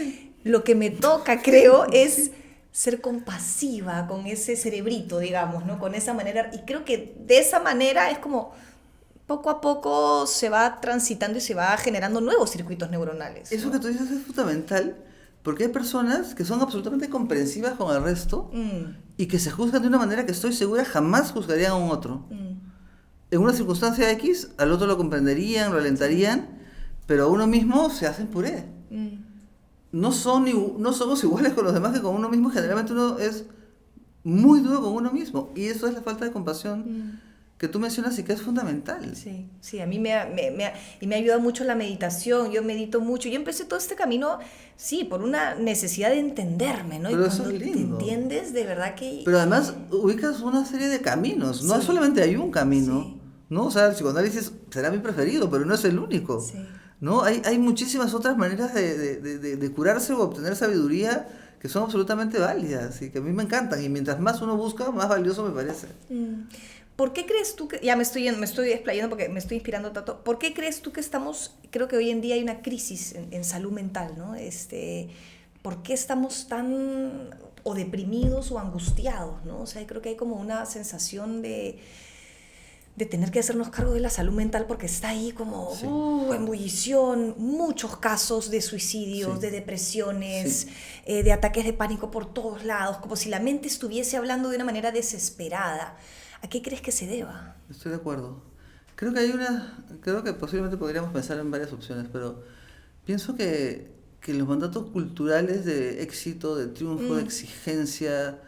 [SPEAKER 1] Lo que me toca, creo, es ser compasiva con ese cerebrito, digamos, ¿no? Con esa manera. Y creo que de esa manera es como poco a poco se va transitando y se va generando nuevos circuitos neuronales,
[SPEAKER 2] Eso
[SPEAKER 1] ¿no?
[SPEAKER 2] que tú dices es fundamental, porque hay personas que son absolutamente comprensivas con el resto y que se juzgan de una manera que estoy segura jamás juzgarían a un otro. En una circunstancia X, al otro lo comprenderían, lo alentarían, pero a uno mismo se hacen puré. No somos iguales con los demás que con uno mismo. Generalmente uno es muy duro con uno mismo. Y eso es la falta de compasión que tú mencionas y que es fundamental.
[SPEAKER 1] Sí, sí, a mí me ha ayudado mucho la meditación. Yo medito mucho. Yo empecé todo este camino, sí, por una necesidad de entenderme, ¿no?
[SPEAKER 2] Pero
[SPEAKER 1] y
[SPEAKER 2] eso
[SPEAKER 1] cuando
[SPEAKER 2] es lindo.
[SPEAKER 1] te entiendes, de verdad que...
[SPEAKER 2] Pero además ubicas una serie de caminos. No
[SPEAKER 1] Sí.
[SPEAKER 2] solamente hay un camino.
[SPEAKER 1] Sí.
[SPEAKER 2] ¿No? O sea, el psicoanálisis será mi preferido, pero no es el único.
[SPEAKER 1] Sí.
[SPEAKER 2] ¿No? Hay muchísimas otras maneras de curarse o obtener sabiduría que son absolutamente válidas y que a mí me encantan. Y mientras más uno busca, más valioso me parece.
[SPEAKER 1] ¿Por qué crees tú que, ya me estoy explayando porque me estoy inspirando tanto, ¿por qué crees tú que creo que hoy en día hay una crisis en salud mental, ¿no? ¿Por qué estamos tan o deprimidos o angustiados, ¿no? O sea, creo que hay como una sensación de tener que hacernos cargo de la salud mental porque está ahí como
[SPEAKER 2] Sí.
[SPEAKER 1] en ebullición, muchos casos de suicidios,
[SPEAKER 2] Sí.
[SPEAKER 1] de depresiones,
[SPEAKER 2] Sí.
[SPEAKER 1] de ataques de pánico por todos lados, como si la mente estuviese hablando de una manera desesperada. ¿A qué crees que se deba?
[SPEAKER 2] Estoy de acuerdo. Creo que posiblemente podríamos pensar en varias opciones, pero pienso que los mandatos culturales de éxito, de triunfo, de exigencia,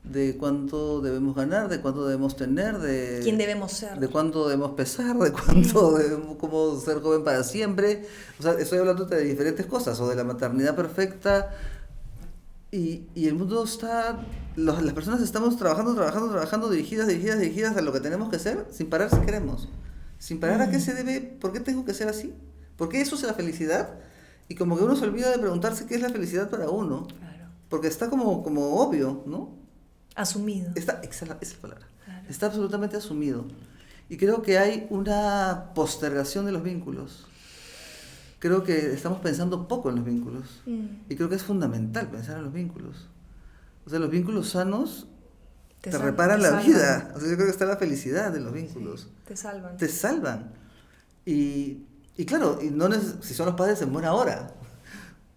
[SPEAKER 2] de cuánto debemos ganar, de cuánto debemos tener, de
[SPEAKER 1] ¿Quién debemos ser?
[SPEAKER 2] de cuánto debemos pesar, de cuánto debemos, cómo ser joven para siempre. O sea, estoy hablando de diferentes cosas, o de la maternidad perfecta. Y el mundo está, las personas estamos trabajando, dirigidas a lo que tenemos que ser, sin parar si queremos. Sin parar a qué se debe, por qué tengo que ser así, por qué eso es la felicidad. Y como que uno se olvida de preguntarse qué es la felicidad para uno.
[SPEAKER 1] Claro.
[SPEAKER 2] Porque está como obvio, ¿no?
[SPEAKER 1] Asumido.
[SPEAKER 2] Esa es la palabra.
[SPEAKER 1] Claro.
[SPEAKER 2] Está absolutamente asumido. Y creo que hay una postergación de los vínculos. Creo que estamos pensando poco en los vínculos. Y creo que es fundamental pensar en los vínculos. O sea, los vínculos sanos te reparan la vida. O sea, yo creo que está la felicidad en los vínculos.
[SPEAKER 1] Sí, te salvan.
[SPEAKER 2] Te salvan. Y claro, si son los padres en buena hora.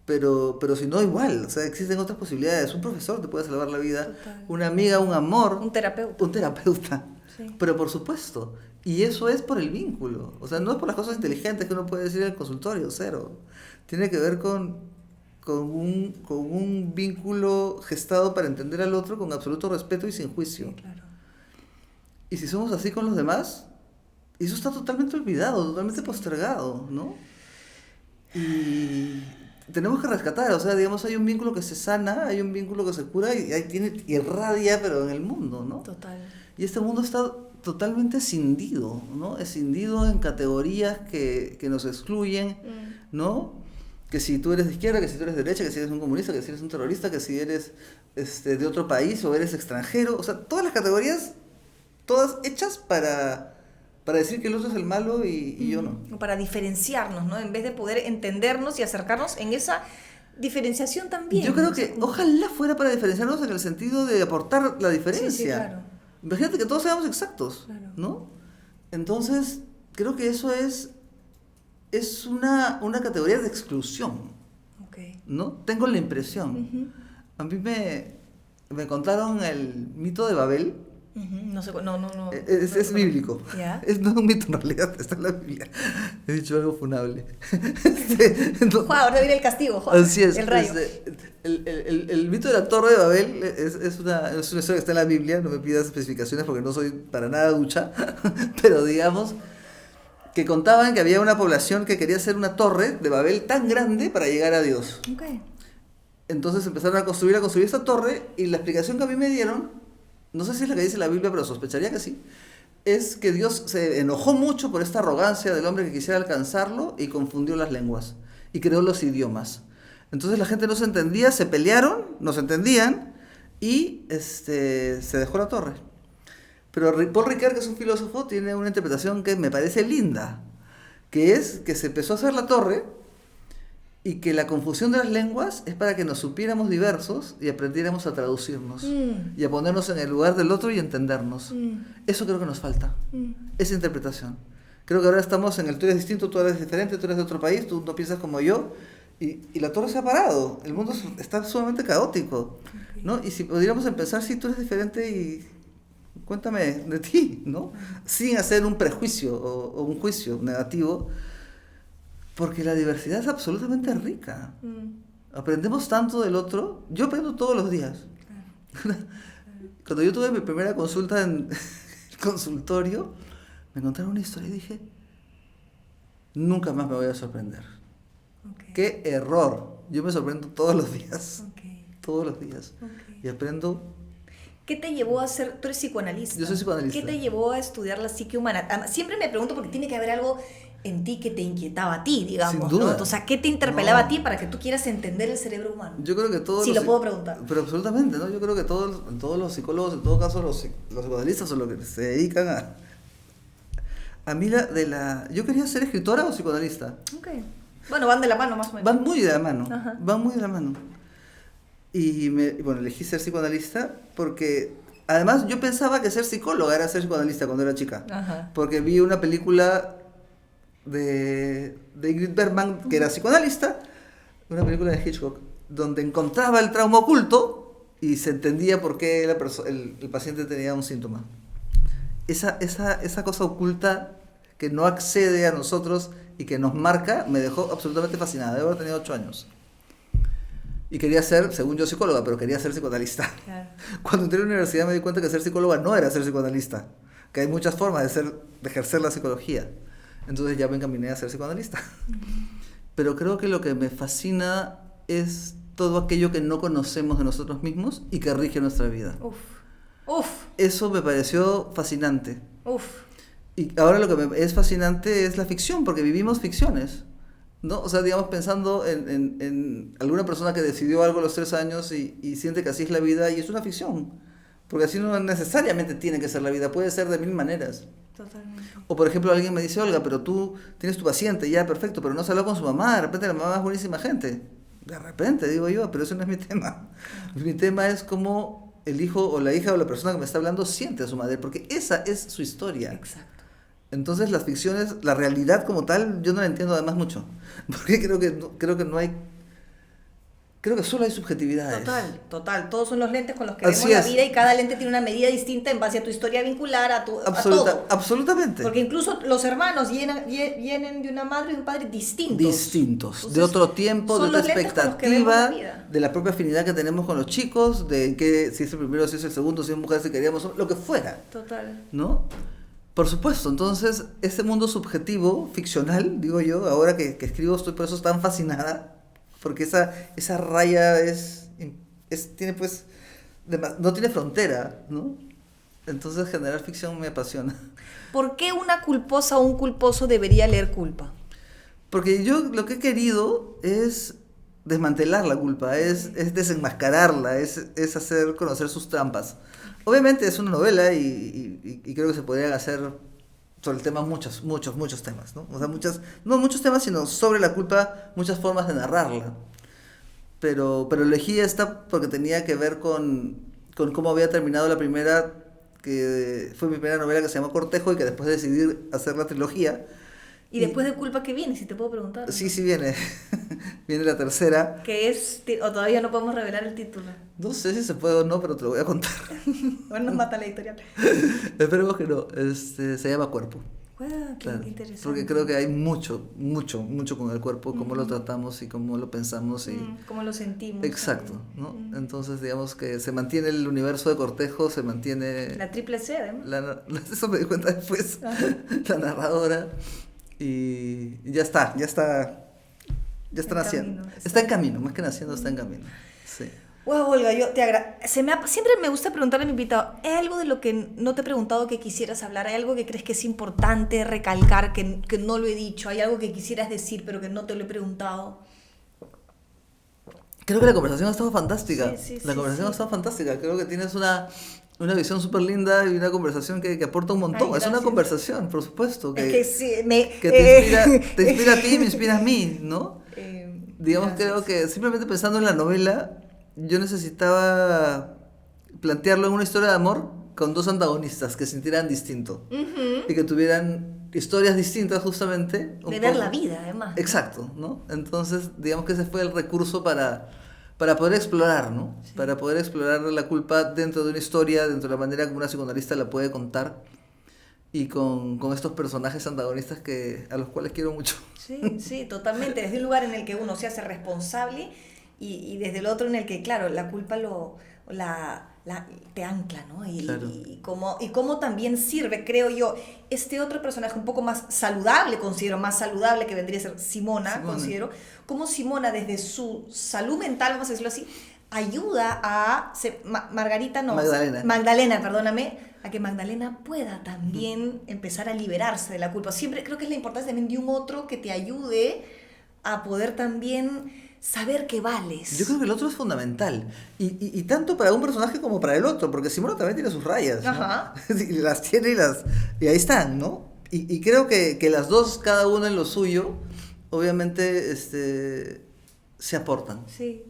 [SPEAKER 2] Pero si no, igual. O sea, existen otras posibilidades. Un profesor te puede salvar la vida.
[SPEAKER 1] Total.
[SPEAKER 2] Una amiga, un amor.
[SPEAKER 1] Un terapeuta.
[SPEAKER 2] Un terapeuta.
[SPEAKER 1] Sí.
[SPEAKER 2] Pero por supuesto. Y eso es por el vínculo. O sea, no es por las cosas inteligentes que uno puede decir en el consultorio, cero. Tiene que ver con un vínculo gestado para entender al otro con absoluto respeto y sin juicio.
[SPEAKER 1] Sí, claro.
[SPEAKER 2] Y si somos así con los demás, eso está totalmente olvidado, totalmente postergado, ¿no? Y tenemos que rescatar, o sea, digamos, hay un vínculo que se sana, hay un vínculo que se cura y irradia, pero en el mundo, ¿no?
[SPEAKER 1] Total.
[SPEAKER 2] Y este mundo está totalmente escindido, ¿no? Escindido en categorías que nos excluyen, ¿no? Que si tú eres de izquierda, que si tú eres de derecha, que si eres un comunista, que si eres un terrorista, que si eres de otro país o eres extranjero, o sea, todas las categorías, todas hechas para decir que el otro es el malo y yo no.
[SPEAKER 1] Para diferenciarnos, ¿no? En vez de poder entendernos y acercarnos en esa diferenciación también.
[SPEAKER 2] Yo creo que ojalá fuera para diferenciarnos en el sentido de aportar la diferencia.
[SPEAKER 1] Sí, claro.
[SPEAKER 2] Imagínate que todos seamos exactos,
[SPEAKER 1] Claro.
[SPEAKER 2] ¿no? Entonces, creo que eso es una categoría de exclusión,
[SPEAKER 1] Okay.
[SPEAKER 2] ¿no? Tengo la impresión. A mí me contaron el mito de Babel,
[SPEAKER 1] No sé, no.
[SPEAKER 2] Es bíblico.
[SPEAKER 1] ¿Ya?
[SPEAKER 2] No es un mito en realidad, está en la Biblia. He dicho algo funable. No,
[SPEAKER 1] Ahora viene el castigo, joder,
[SPEAKER 2] así es.
[SPEAKER 1] el rayo.
[SPEAKER 2] El mito de la Torre de Babel es una historia que está en la Biblia, no me pidas especificaciones porque no soy para nada ducha, pero digamos que contaban que había una población que quería hacer una torre de Babel tan grande para llegar a Dios.
[SPEAKER 1] Okay.
[SPEAKER 2] Entonces empezaron a construir esta torre y la explicación que a mí me dieron, no sé si es la que dice la Biblia, pero sospecharía que sí, es que Dios se enojó mucho por esta arrogancia del hombre que quisiera alcanzarlo y confundió las lenguas y creó los idiomas. Entonces la gente no se entendía, se pelearon, no se entendían y se dejó la torre. Pero Paul Ricard, que es un filósofo, tiene una interpretación que me parece linda, que es que se empezó a hacer la torre y que la confusión de las lenguas es para que nos supiéramos diversos y aprendiéramos a traducirnos y a ponernos en el lugar del otro y entendernos. Eso creo que nos falta, esa interpretación. Creo que ahora estamos en el tú eres distinto, tú eres diferente, tú eres de otro país, tú no piensas como yo, y la torre se ha parado, el mundo está sumamente caótico, ¿no? Y si pudiéramos empezar, si tú eres diferente y cuéntame de ti, ¿no? Sin hacer un prejuicio o un juicio negativo, porque la diversidad es absolutamente rica. Aprendemos tanto del otro. Yo aprendo todos los días. Cuando yo tuve mi primera consulta en el consultorio, me contaron una historia y dije, nunca más me voy a sorprender.
[SPEAKER 1] Okay.
[SPEAKER 2] ¡Qué error! Yo me sorprendo todos los días.
[SPEAKER 1] Okay.
[SPEAKER 2] Todos los días.
[SPEAKER 1] Okay.
[SPEAKER 2] Y aprendo.
[SPEAKER 1] ¿Qué te llevó a ser, tú eres psicoanalista?
[SPEAKER 2] Yo soy psicoanalista.
[SPEAKER 1] ¿Qué te llevó a estudiar la psique humana? Siempre me pregunto porque tiene que haber algo en ti que te inquietaba a ti, digamos.
[SPEAKER 2] Sin duda.
[SPEAKER 1] ¿No? O sea, ¿qué te interpelaba a ti para que tú quieras entender el cerebro humano?
[SPEAKER 2] Yo creo que todos
[SPEAKER 1] sí, lo puedo preguntar.
[SPEAKER 2] Pero absolutamente, ¿no? Yo creo que todos los psicólogos, en todo caso los psicoanalistas o los que se dedican a mí yo quería ser escritora o psicoanalista.
[SPEAKER 1] Okay. Bueno, van de la mano más o menos.
[SPEAKER 2] Van muy de la mano.
[SPEAKER 1] Ajá.
[SPEAKER 2] Van muy de la mano. Y bueno, elegí ser psicoanalista porque además yo pensaba que ser psicóloga era ser psicoanalista cuando era chica.
[SPEAKER 1] Ajá.
[SPEAKER 2] Porque vi una película de Ingrid Bergman, que era psicoanalista, una película de Hitchcock, donde encontraba el trauma oculto y se entendía por qué el paciente tenía un síntoma. Esa cosa oculta que no accede a nosotros y que nos marca, me dejó absolutamente fascinada. Debo haber tenido 8 años. Y quería ser, según yo, psicóloga, pero quería ser psicoanalista.
[SPEAKER 1] Claro.
[SPEAKER 2] Cuando entré a la universidad me di cuenta que ser psicóloga no era ser psicoanalista, que hay muchas formas de ejercer la psicología. Entonces ya me encaminé a ser psicoanalista. Pero creo que lo que me fascina es todo aquello que no conocemos de nosotros mismos y que rige nuestra vida.
[SPEAKER 1] Uf.
[SPEAKER 2] Eso me pareció fascinante.
[SPEAKER 1] Uf.
[SPEAKER 2] Y ahora lo que me es fascinante es la ficción, porque vivimos ficciones, ¿no? O sea, digamos, pensando en alguna persona que decidió algo a los 3 años y siente que así es la vida, y es una ficción, porque así no necesariamente tiene que ser la vida, puede ser de 1000 maneras.
[SPEAKER 1] Totalmente.
[SPEAKER 2] O por ejemplo, alguien me dice, Olga, pero tú tienes tu paciente, ya, perfecto, pero no se habló con su mamá, de repente la mamá es buenísima gente. De repente, digo yo, pero eso no es mi tema. Mi tema es cómo el hijo o la hija o la persona que me está hablando siente a su madre, porque esa es su historia.
[SPEAKER 1] Exacto.
[SPEAKER 2] Entonces las ficciones, la realidad como tal, yo no la entiendo además mucho, porque creo que solo hay subjetividades.
[SPEAKER 1] Total. Todos son los lentes con los que
[SPEAKER 2] Así
[SPEAKER 1] vemos la
[SPEAKER 2] es.
[SPEAKER 1] vida y cada lente tiene una medida distinta en base a tu historia vincular, a todo.
[SPEAKER 2] Absolutamente.
[SPEAKER 1] Porque incluso los hermanos vienen de una madre y de un padre distintos.
[SPEAKER 2] Entonces, de otro tiempo, de
[SPEAKER 1] son
[SPEAKER 2] otra
[SPEAKER 1] los lentes con los que vemos
[SPEAKER 2] expectativa,
[SPEAKER 1] la vida.
[SPEAKER 2] de la propia afinidad que tenemos con los chicos, de que si es el primero, si es el segundo, si es mujer, si queríamos, lo que fuera.
[SPEAKER 1] Total.
[SPEAKER 2] ¿No? Por supuesto, entonces, ese mundo subjetivo, ficcional, digo yo, ahora que escribo estoy por eso tan fascinada, porque esa raya tiene pues, no tiene frontera, ¿no? Entonces generar ficción me apasiona.
[SPEAKER 1] ¿Por qué una culposa o un culposo debería leer culpa?
[SPEAKER 2] Porque yo lo que he querido es desmantelar la culpa, es desenmascararla, es hacer conocer sus trampas. Obviamente es una novela y creo que se podrían hacer sobre el tema muchos temas, ¿no? O sea, no muchos temas, sino sobre la culpa, muchas formas de narrarla. Pero elegí esta porque tenía que ver con cómo había terminado la primera, que fue mi primera novela, que se llamó Cortejo, y que después decidí hacer la trilogía.
[SPEAKER 1] ¿Y después de culpa qué viene, si te puedo preguntar?
[SPEAKER 2] Sí, sí viene. Viene la tercera.
[SPEAKER 1] ¿Qué es? ¿O todavía no podemos revelar el título?
[SPEAKER 2] No sé si se puede o no, pero te lo voy a contar.
[SPEAKER 1] Bueno, nos mata la editorial.
[SPEAKER 2] Esperemos que no. Se llama Cuerpo.
[SPEAKER 1] Wow, qué
[SPEAKER 2] Claro,
[SPEAKER 1] interesante.
[SPEAKER 2] porque creo que hay mucho con el cuerpo, cómo lo tratamos y cómo lo pensamos.
[SPEAKER 1] Cómo lo sentimos.
[SPEAKER 2] Exacto, ¿no? Entonces, digamos que se mantiene el universo de Cortejo, se mantiene...
[SPEAKER 1] La triple C, además.
[SPEAKER 2] Eso me di cuenta después, la narradora, y ya están haciendo. Está en camino, más que naciendo, está en camino. Sí.
[SPEAKER 1] Wow, Olga, yo te siempre me gusta preguntarle a mi invitado, ¿hay algo de lo que no te he preguntado que quisieras hablar? ¿Hay algo que crees que es importante recalcar, que no lo he dicho? ¿Hay algo que quisieras decir pero que no te lo he preguntado?
[SPEAKER 2] Creo que la conversación ha estado fantástica. La conversación ha estado fantástica. Creo que tienes una visión súper linda y una conversación que aporta un montón. Es una conversación, por supuesto. Que te inspira a ti y me inspira a mí, ¿no? Digamos, creo que simplemente pensando en la novela, yo necesitaba plantearlo en una historia de amor con dos antagonistas que sintieran distinto y que tuvieran historias distintas justamente.
[SPEAKER 1] De ver la vida, además.
[SPEAKER 2] Exacto, ¿no? Entonces, digamos que ese fue el recurso para poder explorar, ¿no? Sí. Para poder explorar la culpa dentro de una historia, dentro de la manera como una psicoanalista la puede contar y con estos personajes antagonistas a los cuales quiero mucho.
[SPEAKER 1] Sí, totalmente. Desde un lugar en el que uno se hace responsable y desde el otro en el que, claro, la culpa te ancla, ¿no?
[SPEAKER 2] Claro.
[SPEAKER 1] Y cómo también sirve, creo yo, este otro personaje un poco más saludable, considero, más saludable, que vendría a ser Simona. Considero, cómo Simona desde su salud mental, vamos a decirlo así, ayuda a Magdalena, perdóname, a que Magdalena pueda también empezar a liberarse de la culpa. Siempre creo que es la importancia también de un otro que te ayude a poder también saber que vales.
[SPEAKER 2] Yo creo que el otro es fundamental. Y tanto para un personaje como para el otro, porque Simona también tiene sus rayas, ¿no?
[SPEAKER 1] Ajá.
[SPEAKER 2] Y las tiene y ahí están, ¿no? Y creo que las dos, cada una en lo suyo, obviamente se aportan.
[SPEAKER 1] Sí,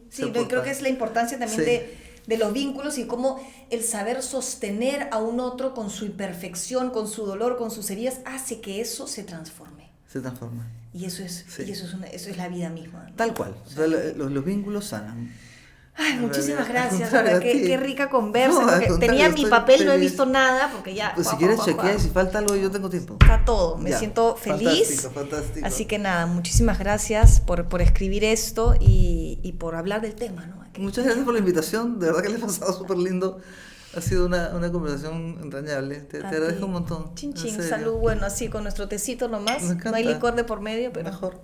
[SPEAKER 1] creo que es la importancia también de los vínculos y cómo el saber sostener a un otro con su imperfección, con su dolor, con sus heridas, hace que eso se transforme.
[SPEAKER 2] Se transforma.
[SPEAKER 1] Y eso es la vida misma, ¿no?
[SPEAKER 2] Tal cual. O sea, los vínculos sanan.
[SPEAKER 1] Ay, muchísimas gracias. Qué rica conversa. No, tenía mi papel, feliz. No he visto nada porque ya.
[SPEAKER 2] Pues si quieres chequear, si falta algo, yo tengo tiempo.
[SPEAKER 1] Está todo. Me siento feliz.
[SPEAKER 2] Fantástico.
[SPEAKER 1] Así que nada, muchísimas gracias por escribir esto y por hablar del tema, ¿no?
[SPEAKER 2] Muchas gracias por la invitación. De verdad que le he pasado súper lindo. Ha sido una conversación entrañable. Te agradezco un montón.
[SPEAKER 1] Chin, salud. Bueno, así con nuestro tecito nomás. No hay licor de por medio, pero.
[SPEAKER 2] Mejor.